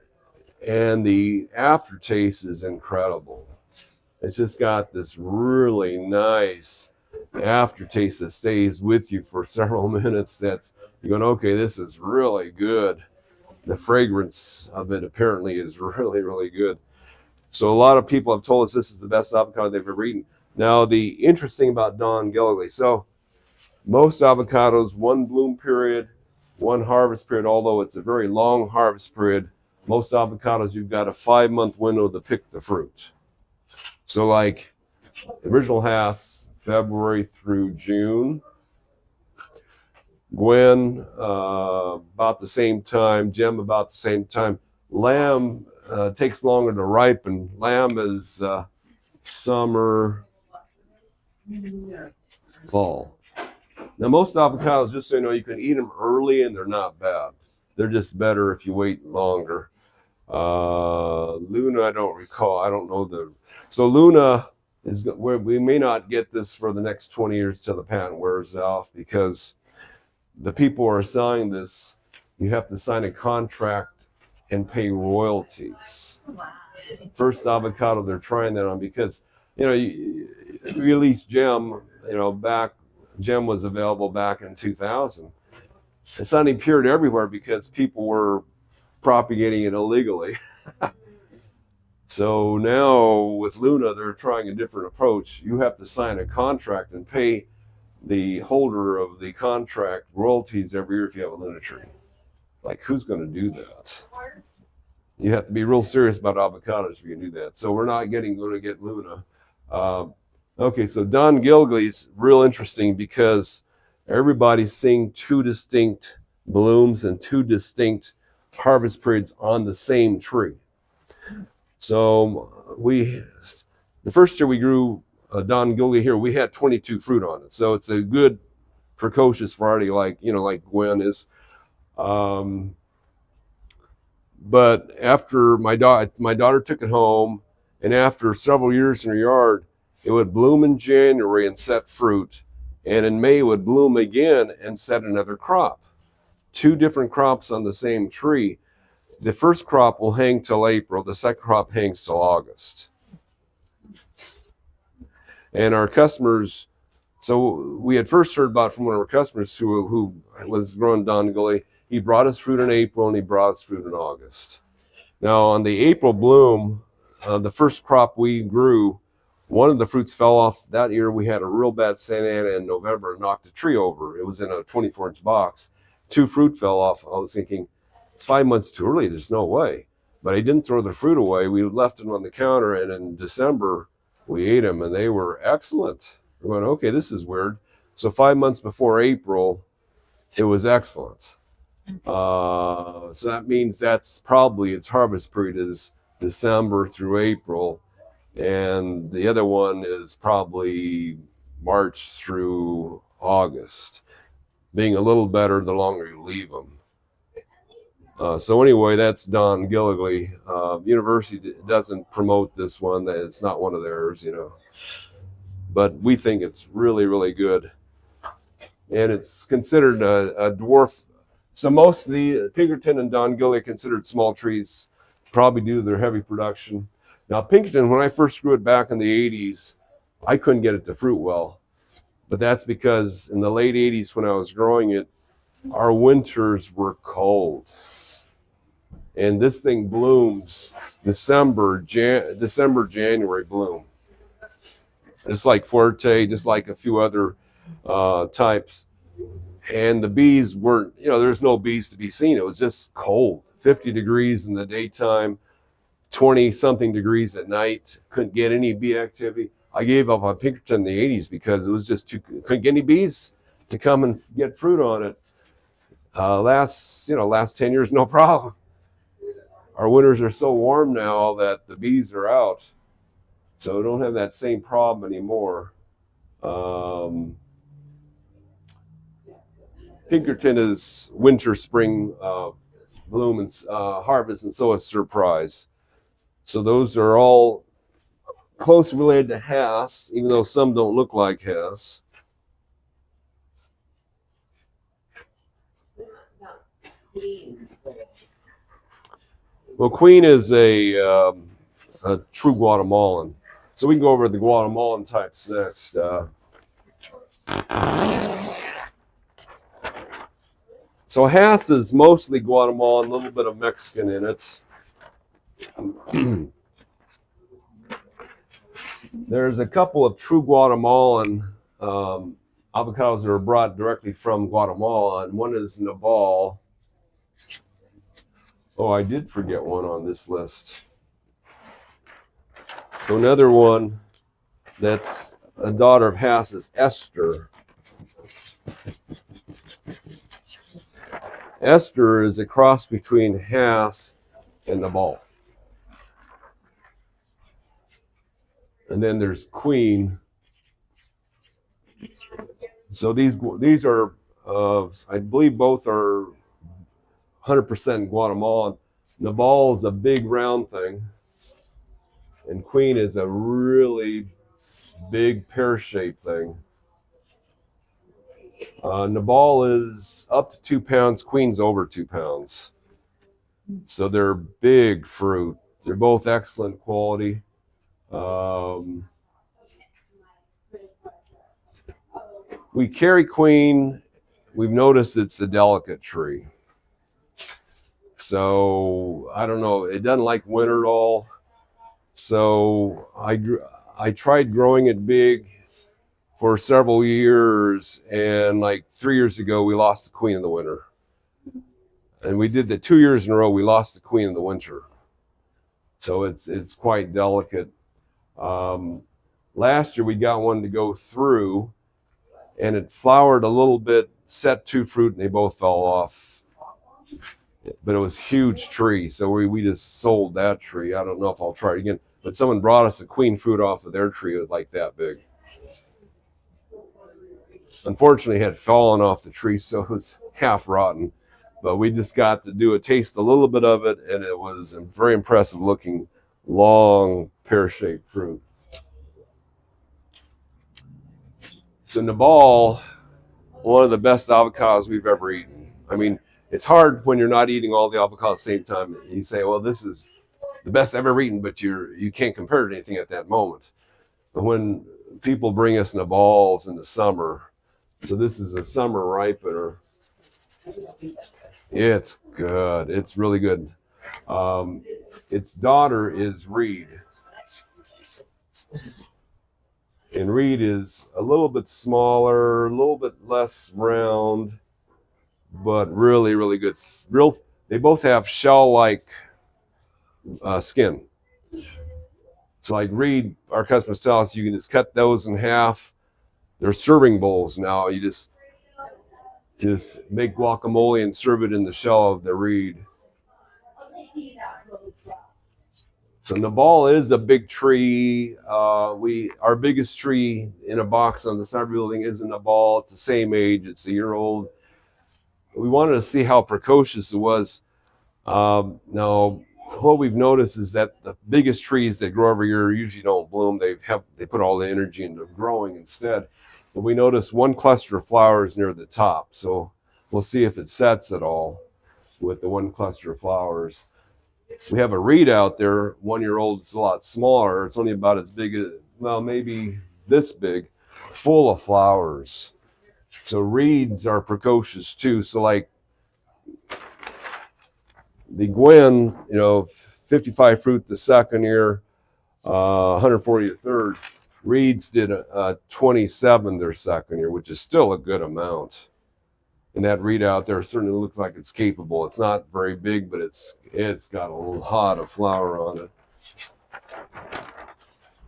and the aftertaste is incredible. It's just got this really nice aftertaste that stays with you for several minutes. You're going, okay, this is really good. The fragrance of it apparently is really, really good. So a lot of people have told us this is the best avocado they've ever eaten. Now, the interesting about Don Gilligley, so most avocados, one bloom period, one harvest period, although it's a very long harvest period. Most avocados, you've got a 5-month window to pick the fruit. So like original Hass, February through June. Gwen, about the same time. Gem, about the same time. Lamb takes longer to ripen. Lamb is summer, fall. Now, most avocados, just so you know, you can eat them early and they're not bad. They're just better if you wait longer. Luna, I don't recall. I don't know So Luna is where we may not get this for the next 20 years till the patent wears off, because the people who are selling this, you have to sign a contract and pay royalties. Wow. First avocado they're trying that on, because you release Gem, Gem was available back in 2000. It's not appeared everywhere because people were propagating it illegally. So now with Luna, they're trying a different approach. You have to sign a contract and pay the holder of the contract royalties every year if you have a Luna tree. Like, who's going to do that? You have to be real serious about avocados if you can do that. So we're not going to get Luna. Okay, so Don Gilligley's real interesting because everybody's seeing two distinct blooms and two distinct harvest periods on the same tree. So the first year we grew Don Gilligley here, we had 22 fruit on it. So it's a good precocious variety like Gwen is. But after my daughter took it home, and after several years in her yard, it would bloom in January and set fruit. And in May, it would bloom again and set another crop. 2 different crops on the same tree. The first crop will hang till April. The second crop hangs till August. And our customers, so we had first heard about from one of our customers who was growing Don Gilligley. He brought us fruit in April and he brought us fruit in August. Now on the April bloom, the first crop we grew, one of the fruits fell off. That year we had a real bad Santa Ana in November and knocked a tree over. It was in a 24-inch box. 2 fruit fell off. I was thinking, it's 5 months too early. There's no way. But I didn't throw the fruit away. We left them on the counter, and in December we ate them, and they were excellent. We went, okay, this is weird. So 5 months before April, it was excellent. So that means that's probably its harvest period is December through April. and the other one is probably March through August, being a little better the longer you leave them. So anyway, that's Don Gilligley. University doesn't promote this one. That it's not one of theirs, you know. But we think it's really, really good. And it's considered a dwarf. So most of the Pinkerton and Don Gilligley are considered small trees, probably due to their heavy production. Now Pinkerton, when I first grew it back in the 80s, I couldn't get it to fruit well. But that's because in the late 80s when I was growing it, our winters were cold. And this thing blooms December, January bloom. It's like Forte, just like a few other types. And the bees weren't, you know, there's no bees to be seen. It was just cold, 50 degrees in the daytime, 20 something degrees at night. Couldn't get any bee activity. I gave up on Pinkerton in the 80s because it was just couldn't get any bees to come and get fruit on it. Last 10 years, no problem. Our winters are so warm now that the bees are out, so we don't have that same problem anymore. Pinkerton is winter, spring, bloom, and harvest, and so is surprise. So those are all closely related to Hass, even though some don't look like Hass. Well, Queen is a true Guatemalan. So we can go over the Guatemalan types next. So Hass is mostly Guatemalan, a little bit of Mexican in it. There's a couple of true Guatemalan avocados that are brought directly from Guatemala, and one is Naval. Oh, I did forget one on this list. So another one that's a daughter of Hass is Esther. Esther is a cross between Hass and Naval. And then there's Queen. So these are, I believe both are 100% Guatemalan. Naval is a big round thing, and Queen is a really big pear-shaped thing. Naval is up to 2 pounds. Queen's over 2 pounds. So they're big fruit. They're both excellent quality. We carry Queen. We've noticed it's a delicate tree. So I don't know, it doesn't like winter at all. So I tried growing it big for several years, and like 3 years ago we lost the Queen in the winter. And we did that 2 years in a row. We lost the Queen in the winter. So it's quite delicate. Last year we got one to go through, and it flowered a little bit, set 2 fruit, and they both fell off. But it was a huge tree, so we just sold that tree. I don't know if I'll try it again. But someone brought us a Queen fruit off of their tree. It was like that big. Unfortunately, it had fallen off the tree, so it was half rotten. But we just got to taste a little bit of it, and it was a very impressive looking, long, pear-shaped fruit. So Naval, one of the best avocados we've ever eaten. I mean, it's hard when you're not eating all the avocados at the same time. You say, well, this is the best I've ever eaten, but you can't compare it to anything at that moment. But when people bring us Navals in the summer, so this is a summer ripener, it's good. It's really good. Its daughter is Reed. And Reed is a little bit smaller, a little bit less round, but really, really good. They both have shell-like skin. So like Reed, our customers tell us you can just cut those in half. They're serving bowls now. You just make guacamole and serve it in the shell of the Reed. So Nabal is a big tree. Our biggest tree in a box on the side of the building is a Nabal. It's the same age. It's a year old. We wanted to see how precocious it was. Now, what we've noticed is that the biggest trees that grow every year usually don't bloom. They put all the energy into growing instead. But we noticed one cluster of flowers near the top. So we'll see if it sets at all with the one cluster of flowers. We have a reed out there, 1 year old. It's a lot smaller. It's only about as big as, well, maybe this big, full of flowers. So reeds are precocious too. So like the Gwen, 55 fruit the second year, 140 the third. Reeds did 27 their second year, which is still a good amount. And that reed out there certainly looks like it's capable. It's not very big, but it's got a lot of flower on it.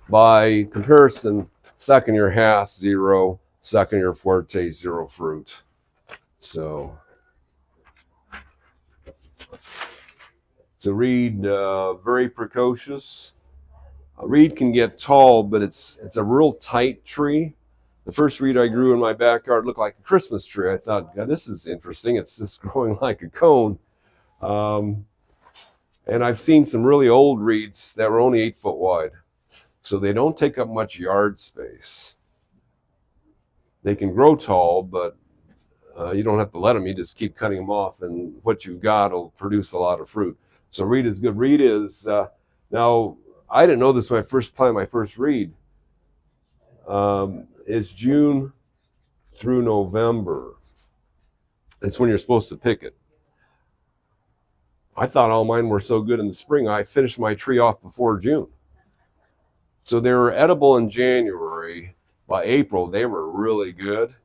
By comparison, second year Hass 0, second year Fuerte 0 fruit. So reed, very precocious. A reed can get tall, but it's a real tight tree. The first reed I grew in my backyard looked like a Christmas tree. I thought, God, this is interesting. It's just growing like a cone. And I've seen some really old reeds that were only 8 foot wide. So they don't take up much yard space. They can grow tall, but you don't have to let them. You just keep cutting them off, and what you've got will produce a lot of fruit. So reed is good. Reed is, now, I didn't know this when I first planted my first reed. It's June through November. It's when you're supposed to pick it. I thought all mine were so good in the spring, I finished my tree off before June. So they were edible in January. By April, they were really good.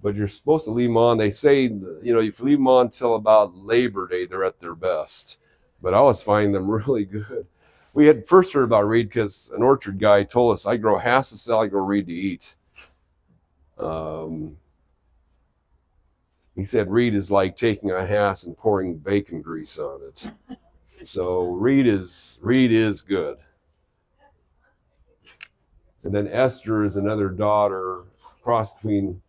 But you're supposed to leave them on. They say, if you leave them on until about Labor Day, they're at their best. But I was finding them really good. We had first heard about reed because an orchard guy told us, I grow Hass to sell, I grow reed to eat. He said reed is like taking a Hass and pouring bacon grease on it. So reed is good. And then Esther is another daughter, cross between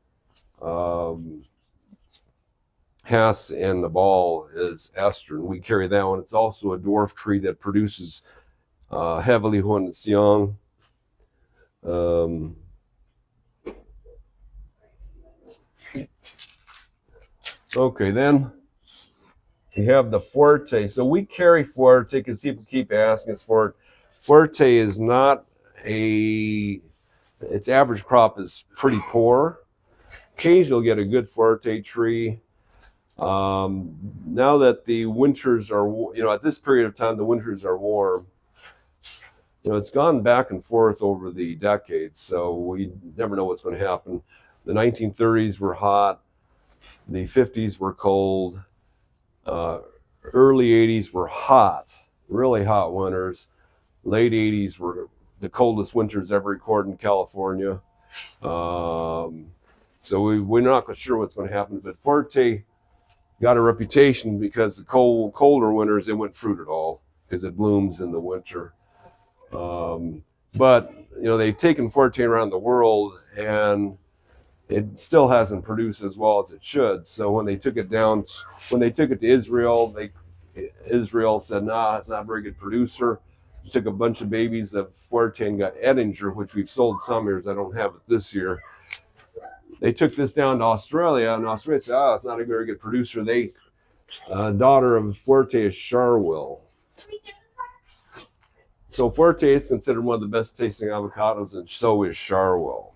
Hass and Nabal is Esther, and we carry that one. It's also a dwarf tree that produces heavily when it's young. Okay, then we have the Fuerte. So we carry Fuerte because people keep asking us for it. Fuerte is not its average crop is pretty poor. Occasionally you'll get a good Fuerte tree. Now that the winters are, at this period of time, the winters are warm. It's gone back and forth over the decades, so we never know what's going to happen. The 1930s were hot. The 50s were cold. Early 80s were hot, really hot winters. Late 80s were the coldest winters ever recorded in California. So we're not sure what's going to happen. But Fuerte got a reputation because the colder winters, it wouldn't fruit at all because it blooms in the winter. But they've taken Fuerte around the world, and it still hasn't produced as well as it should. So when they took it to Israel, Israel said, nah, it's not a very good producer. They took a bunch of babies of Fuerte and got Edinger, which we've sold some years. I don't have it this year. They took this down to Australia, and Australia said, it's not a very good producer. Daughter of Fuerte is Charwell. So Fuerte is considered one of the best tasting avocados, and so is Charwell.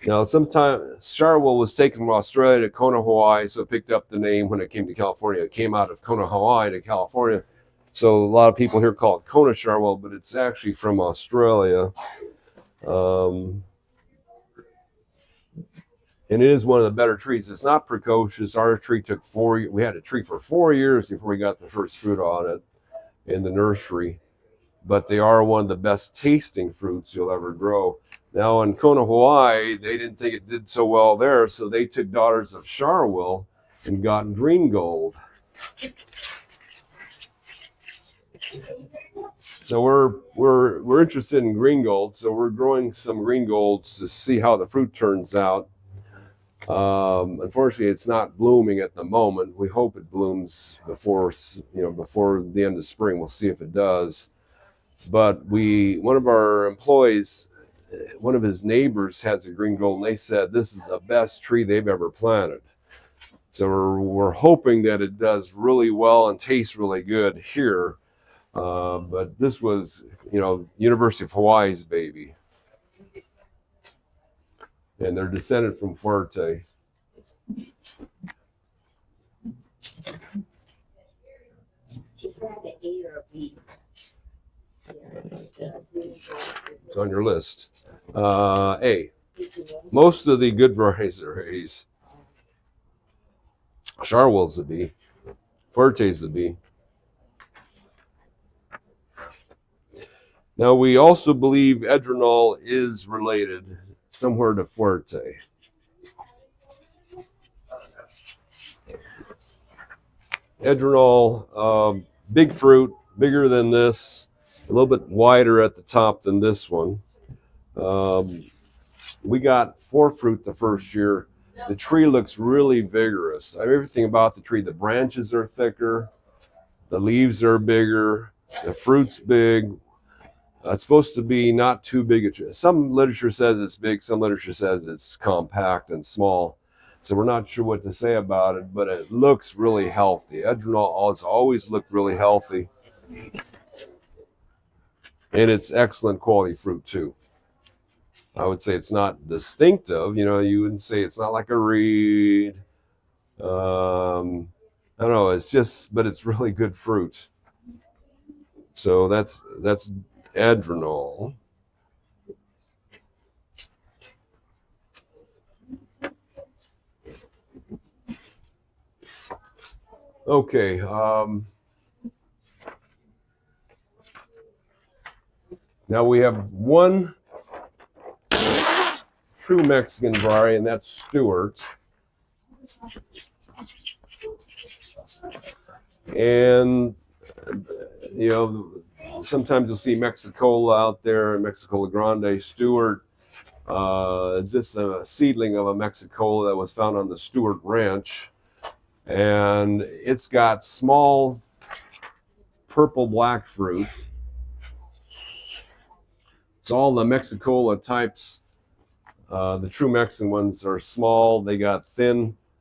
Now, Charwell was taken from Australia to Kona, Hawaii, so it picked up the name when it came to California. It came out of Kona, Hawaii to California. So a lot of people here call it Kona Charwell, but it's actually from Australia. And it is one of the better trees. It's not precocious. Our tree took 4 years. We had a tree for 4 years before we got the first fruit on it in the nursery. But they are one of the best tasting fruits you'll ever grow. Now in Kona, Hawaii, they didn't think it did so well there, so they took daughters of Charwell and got green gold. So we're interested in green gold. So we're growing some green golds to see how the fruit turns out. Unfortunately, it's not blooming at the moment. We hope it blooms before the end of spring. We'll see if it does. But one of our employees, one of his neighbors has a green gold, and they said this is the best tree they've ever planted. So we're hoping that it does really well and tastes really good here. But this was, University of Hawaii's baby. And they're descended from Fuerte. Is that an A or a B? It's on your list. A. Most of the good varieties are A's. Charwell's a B. Fuerte's a B. Now, we also believe Edronol is related somewhere to Fuerte. Edronol, big fruit, bigger than this, a little bit wider at the top than this one. We got 4 fruit the first year. The tree looks really vigorous. Everything about the tree, the branches are thicker, the leaves are bigger, the fruit's big. It's supposed to be not too big a tree. Some literature says it's big, some literature says it's compact and small. So we're not sure what to say about it, but it looks really healthy. Edronol has always looked really healthy. And it's excellent quality fruit too. I would say it's not distinctive. You wouldn't say it's not like a reed. I don't know. But it's really good fruit. So that's Edronol. Okay. Now we have one true Mexican variety, and that's Stewart. And sometimes you'll see Mexicola out there, Mexicola Grande. Stewart is just a seedling of a Mexicola that was found on the Stewart Ranch. And it's got small purple-black fruit. So all the Mexicola types, the true Mexican ones, are small. They got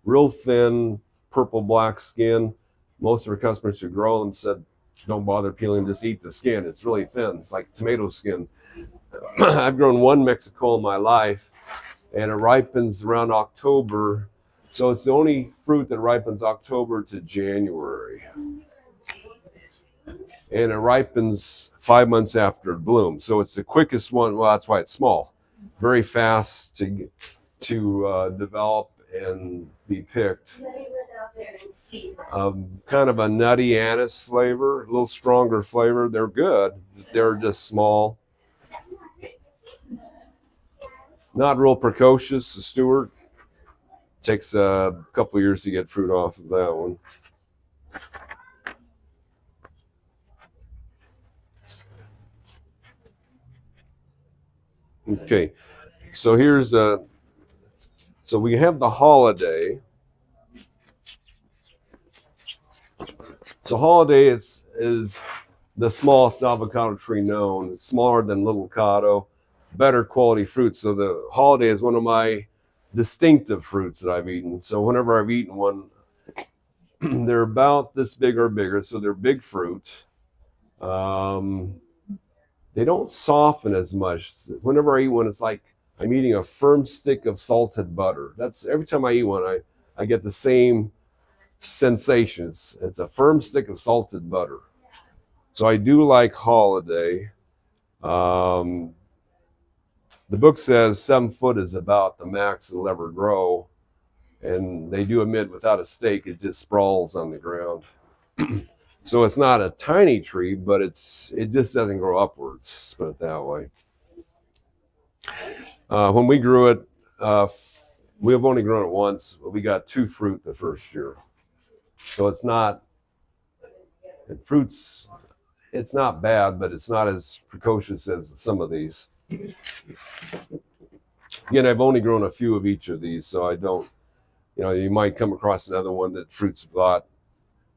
real thin, purple-black skin. Most of our customers who grow them said, don't bother peeling, just eat the skin. It's really thin. It's like tomato skin. I've grown one Mexicola in my life, and it ripens around October. So it's the only fruit that ripens October to January. And it ripens 5 months after it blooms. So it's the quickest one. Well, that's why it's small. Very fast to develop and be picked. Let me run out there and see. Kind of a nutty anise flavor, a little stronger flavor. They're good. They're just small. Not real precocious, the Stewart. Takes a couple of years to get fruit off of that one. Okay, so so we have the Holiday. So Holiday is the smallest avocado tree known. It's smaller than Little Cado, better quality fruit. So the Holiday is one of my distinctive fruits that I've eaten. So whenever I've eaten one, they're about this big or bigger. So they're big fruit. They don't soften as much. Whenever I eat one, it's like I'm eating a firm stick of salted butter. That's every time I eat one, I get the same sensation. It's a firm stick of salted butter. So I do like Holiday. The book says 7 foot is about the max it'll ever grow. And they do admit without a stake, it just sprawls on the ground. So it's not a tiny tree, but it just doesn't grow upwards, let's put it that way. When we grew it, we have only grown it once. We got 2 fruit the first year. So it's not, fruits, it's not bad, but it's not as precocious as some of these. Again, I've only grown a few of each of these, so I don't, you might come across another one that fruits a lot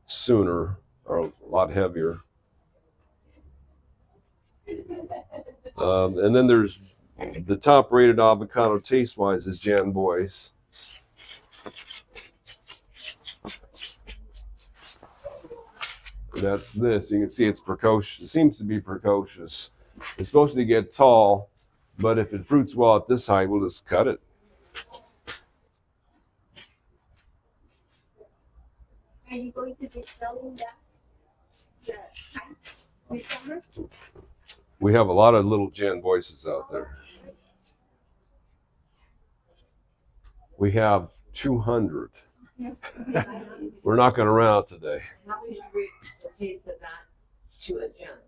sooner or a lot heavier. And then there's the top rated avocado taste wise is Jan Boyce. That's this. You can see it's precocious. It seems to be precocious. It's supposed to get tall, but if it fruits well at this height, we'll just cut it. Are you going to be selling that this summer? We have a lot of little Jan Boyces out there. We have 200. We're not going to run out today. How would you rate the taste of that to a gem?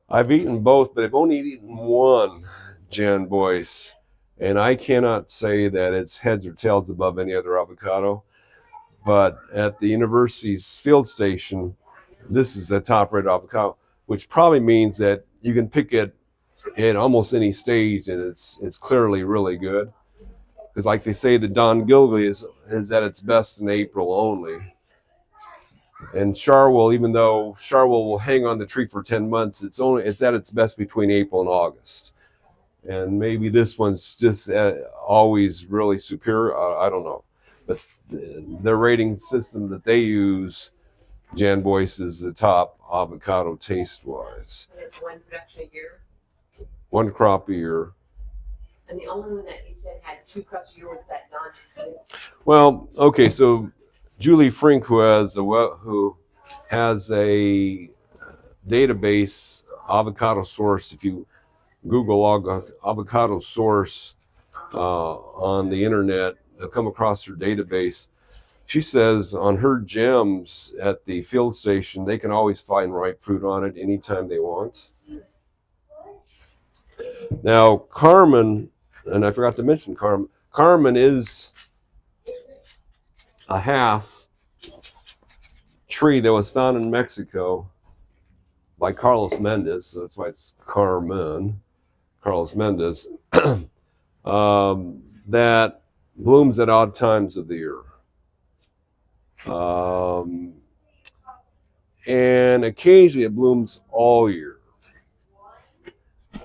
I've eaten both, but I've only eaten one Jan Boyce, and I cannot say that it's heads or tails above any other avocado. But at the university's field station, this is the top-rated avocado, which probably means that you can pick it at almost any stage, and it's clearly really good. Because like they say, the Don Gilgley is at its best in April only. And Charwell, even though Charwell will hang on the tree for 10 months, it's at its best between April and August. And maybe this one's just always really superior. I don't know. But the rating system that they use, Jan Boyce is the top avocado taste-wise. And it's one production a year. One crop a year. And the only one that you said had 2 crops a year was that Don. Well, okay, so Julie Frink, who has a database, Avocado Source, if you Google Avocado Source on the internet, you'll come across her database. She says on her gems at the field station, they can always find ripe fruit on it anytime they want. Now, Carmen, and I forgot to mention Carmen. Carmen is a Hass tree that was found in Mexico by Carlos Mendez. So that's why it's Carmen, Carlos Mendez, that blooms at odd times of the year. And occasionally it blooms all year.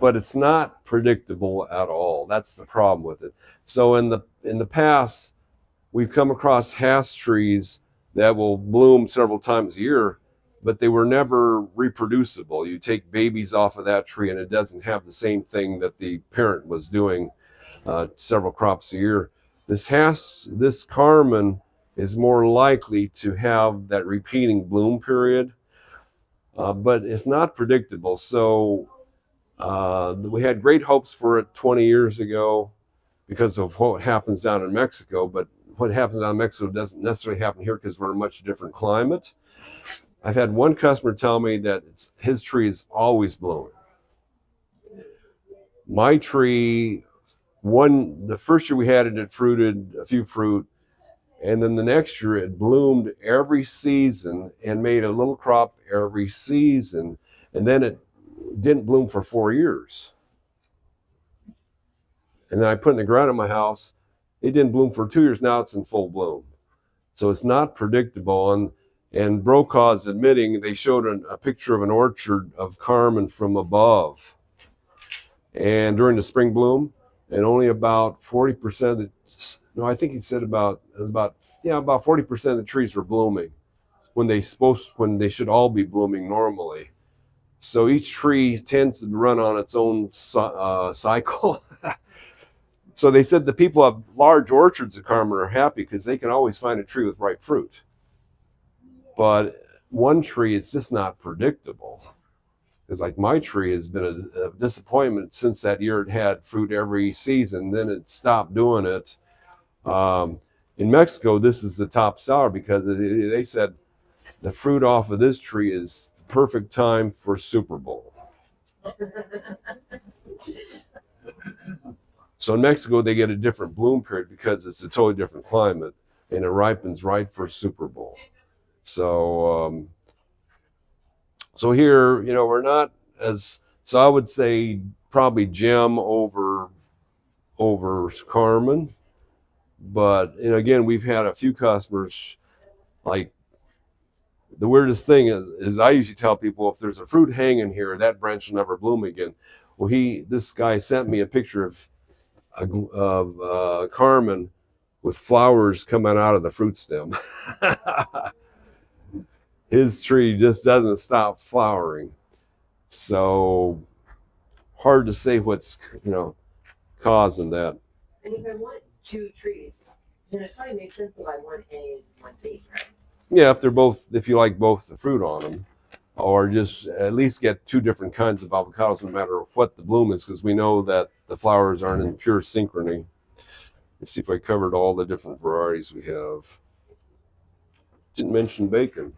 But it's not predictable at all. That's the problem with it. So in the past, we've come across Hass trees that will bloom several times a year, but they were never reproducible. You take babies off of that tree and it doesn't have the same thing that the parent was doing several crops a year. This Carmen is more likely to have that repeating bloom period, but it's not predictable. So we had great hopes for it 20 years ago because of what happens down in Mexico, but what happens down in Mexico doesn't necessarily happen here because we're in a much different climate. I've had one customer tell me that his tree is always blooming. My tree, the first year we had it, it fruited a few fruit, and then the next year it bloomed every season and made a little crop every season, and then it didn't bloom for 4 years. And then I put it in the ground at my house. It didn't bloom for 2 years. Now it's in full bloom. So it's not predictable. And Brokaw's admitting they showed a picture of an orchard of Carmen from above. And during the spring bloom, and only about 40% of the, no, I think he said about 40% of the trees were blooming when they should all be blooming normally. So each tree tends to run on its own cycle. So they said the people who have large orchards of Carmen are happy because they can always find a tree with ripe fruit. But one tree, it's just not predictable. It's like my tree has been a disappointment since that year it had fruit every season. Then it stopped doing it. In Mexico, this is the top seller because they said the fruit off of this tree is the perfect time for Super Bowl. So in Mexico, they get a different bloom period because it's a totally different climate and it ripens right for Super Bowl. So So here, you know, we're not as, so I would say probably Gem over Carmen. But, and again, we've had a few customers, like, the weirdest thing is I usually tell people if there's a fruit hanging here, that branch will never bloom again. Well, this guy sent me a picture of Carmen with flowers coming out of the fruit stem. His tree just doesn't stop flowering. So hard to say what's, you know, causing that. And if I want two trees, then it probably makes sense to buy one A and one B, right? Yeah, if you like both the fruit on them, or just at least get two different kinds of avocados, no matter what the bloom is, because we know that the flowers aren't in pure synchrony. Let's see if I covered all the different varieties we have. Didn't mention bacon.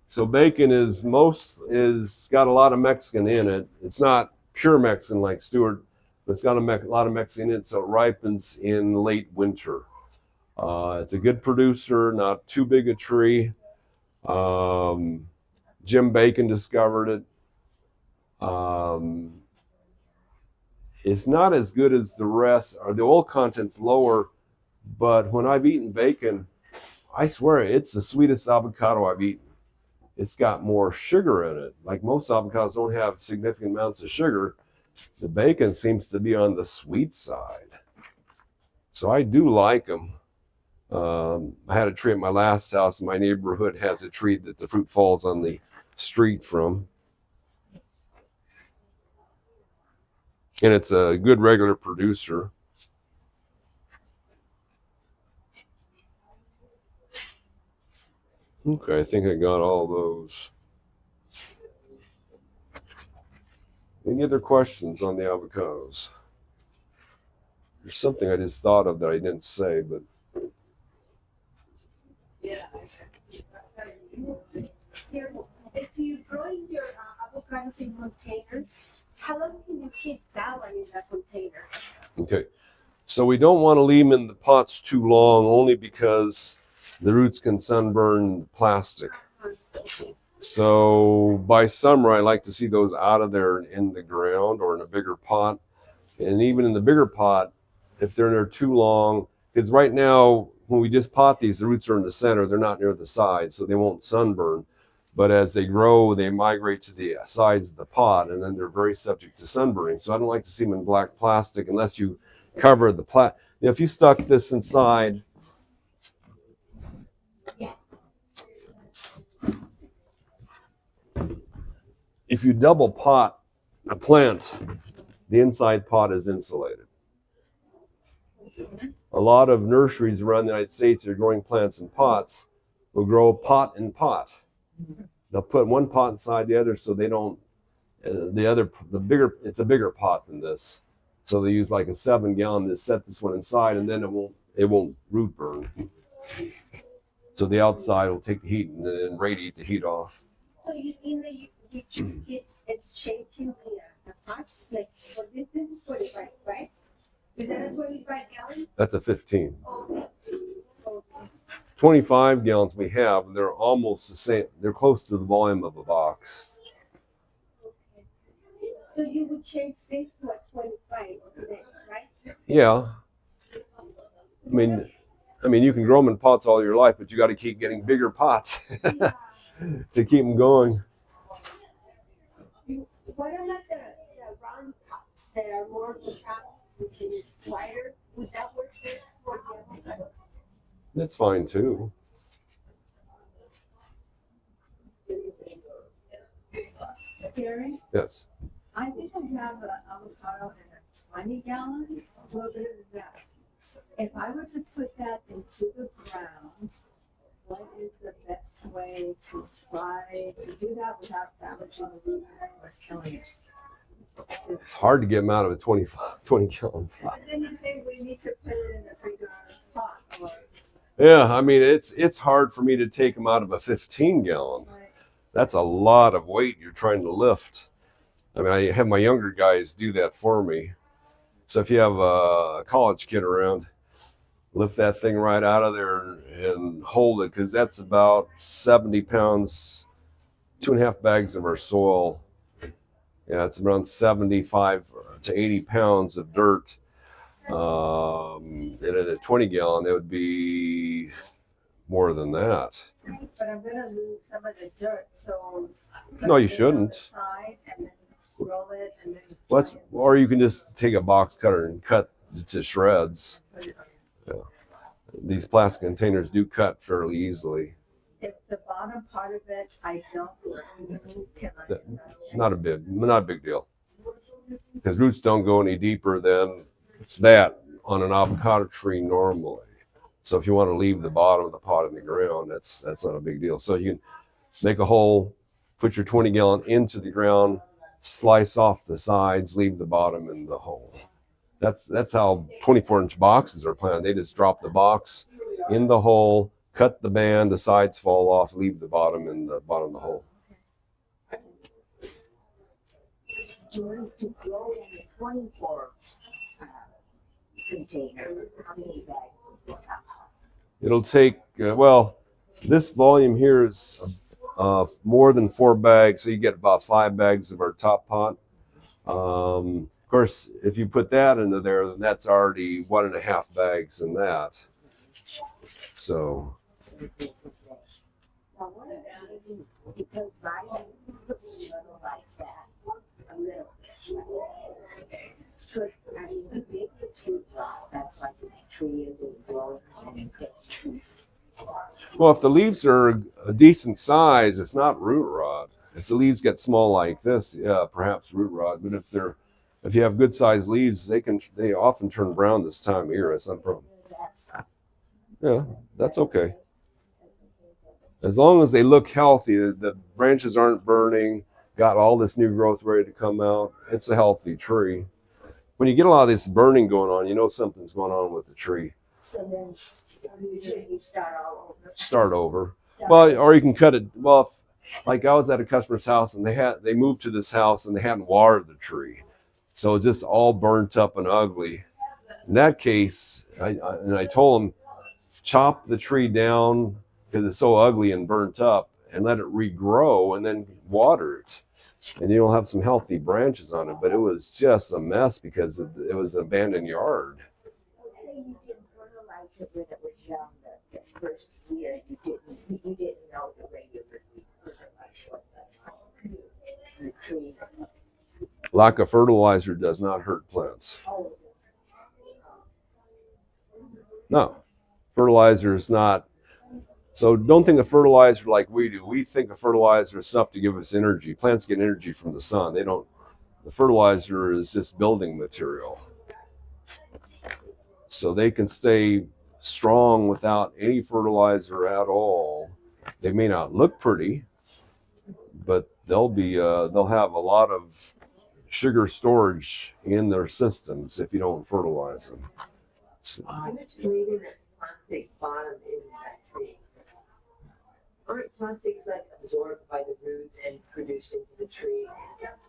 So bacon is got a lot of Mexican in it. It's not pure Mexican like Stewart, but it's got a lot of Mexican in it, so it ripens in late winter. It's a good producer, not too big a tree. Jim Bacon discovered it. It's not as good as the rest, or the oil content's lower, but when I've eaten bacon, I swear it's the sweetest avocado I've eaten. It's got more sugar in it. Like most avocados don't have significant amounts of sugar. The bacon seems to be on the sweet side. So I do like them. I had a tree at my last house. My neighborhood has a tree that the fruit falls on the street from. And it's a good regular producer. Okay, I think I got all those. Any other questions on the avocados? There's something I just thought of that I didn't say, but Yeah. Here, if you growing your avocados in containers, how long can you keep that one in that container? okay. So we don't want to leave them in the pots too long, only because the roots can sunburn plastic. So by summer, I like to see those out of there in the ground or in a bigger pot. And even in the bigger pot, if they're in there too long, because right now, when we just pot these, the roots are in the center, they're not near the sides, so they won't sunburn. But as they grow, they migrate to the sides of the pot, and then they're very subject to sunburning. So I don't like to see them in black plastic unless you cover the plastic. You know, if you stuck this inside, if you double pot a plant, the inside pot is insulated. A lot of nurseries around the United States that are growing plants in pots will grow pot in pot. They'll put one pot inside the other so they don't, it's a bigger pot than this. So they use like a 7-gallon to set this one inside, and then it won't root burn. So the outside will take the heat and then radiate the heat off. So you just get exchanging the pots, like for this is 25, right? Is that a 25 gallons? That's a 15. Okay. 25 gallons we have, they're almost the same. They're close to the volume of a box. So you would change this to a 25 next, right? Yeah. I mean, you can grow them in pots all your life, but you got to keep getting bigger pots Yeah. to keep them going. What about the round pots that are more sharp, which is wider? Would that work best for the avocado? That's fine too. Gary, Yes. I think I have an avocado in a 20-gallon. What is that? If I were to put that into the ground, what is the best way to try to do that without damaging the roots or killing it? It's hard to get them out of a 20-gallon pot. And then you say we need to put it in a bigger pot. Or, Yeah, I mean, it's hard for me to take them out of a 15-gallon. right? That's a lot of weight you're trying to lift. I mean, I have my younger guys do that for me. So if you have a college kid around, lift that thing right out of there and hold it, because that's about 70 pounds, 2.5 bags of our soil. Yeah, it's around 75 to 80 pounds of dirt. And in a 20 gallon, it would be more than that. But I'm gonna lose some of the dirt, so. No, you put it on the shouldn't. side and then roll it and then. Let's, or you can just take a box cutter and cut it to shreds. Yeah. These plastic containers do cut fairly easily. If the bottom part of it, I don't remove, can I? That- Not a big deal. Because roots don't go any deeper than that on an avocado tree normally. So if you want to leave the bottom of the pot in the ground, that's not a big deal. So you can make a hole, put your 20 gallon into the ground, slice off the sides, leave the bottom in the hole. That's how 24-inch boxes are planted. They just drop the box in the hole, cut the band, the sides fall off, leave the bottom in the bottom of the hole. To grow in a 24 container, how many bags is that? It'll take, well, this volume here is more than 4 bags, so you get about 5 bags of our top pot. Of course, if you put that into there, then that's already 1.5 bags in that. So, Now, what if maybe, because mine looks a little like that, a little bit. Could, I mean, the biggest root rot, that's why the tree isn't growing and it gets too. well, if the leaves are a decent size, it's not root rot. If the leaves get small like this, yeah, perhaps root rot. But if you have good sized leaves, they often turn brown this time of year. It's not a problem. Yeah, that's okay. As long as they look healthy, the branches aren't burning, got all this new growth ready to come out, it's a healthy tree. When you get a lot of this burning going on, you know something's going on with the tree. So then, you start all over. Start over. Well, or you can cut it. Well, like I was at a customer's house and they moved to this house and they hadn't watered the tree. So it's just all burnt up and ugly. In that case, I told them, chop the tree down because it's so ugly and burnt up and let it regrow and then water it. And you'll have some healthy branches on it. But it was just a mess because it was an abandoned yard. Well, say you didn't fertilize it when it was young, the first year, you didn't know the way you would fertilize the tree. Lack of fertilizer does not hurt plants. Oh, No, fertilizer is not. So don't think of fertilizer like we do. We think of fertilizer as stuff to give us energy. Plants get energy from the sun. They don't. The fertilizer is just building material. So they can stay strong without any fertilizer at all. They may not look pretty, but they'll have a lot of sugar storage in their systems if you don't fertilize them. So, How much leaving that plastic bottom in that tree? Aren't plastics like absorbed by the roots and produced into the tree?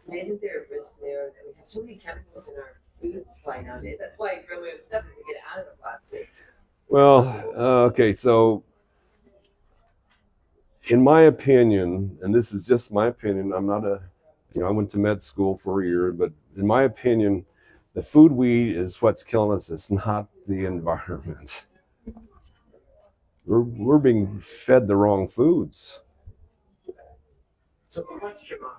And isn't there a risk there that we have so many chemicals in our food supply nowadays? That's why growing up stuff is to get out of the plastic. well, okay, so in my opinion, and this is just my opinion, I'm not I went to med school for a year, but in my opinion, the food we eat is what's killing us. It's not the environment. We're being fed the wrong foods. So question on,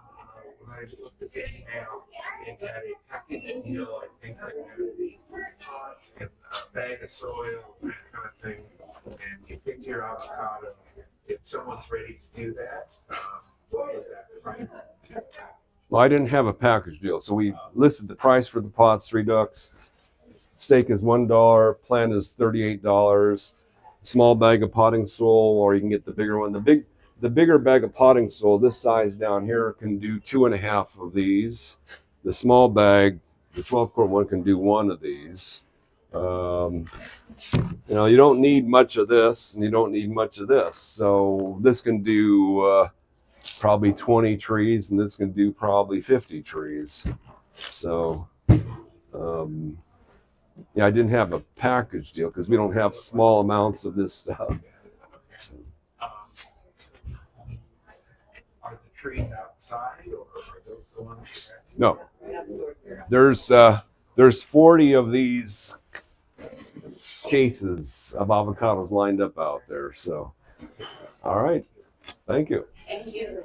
when I looked at the email, it had a package deal, I think that had the pot and a bag of soil, that kind of thing. And you pick your avocado. If someone's ready to do that, what was that price? Well, I didn't have a package deal, so we listed the price for the pots, 3 ducks. Steak is $1, plant is $38. Small bag of potting soil, or you can get the bigger one. The bigger bag of potting soil, this size down here, can do 2.5 of these. The small bag, the 12-quart one, can do 1 of these. You don't need much of this, and you don't need much of this. So this can do probably 20 trees, and this can do probably 50 trees. So Yeah, I didn't have a package deal because we don't have small amounts of this stuff. Um, are the trees outside or are those the ones that? No, there's 40 of these cases of avocados lined up out there. So, all right, thank you. Thank you.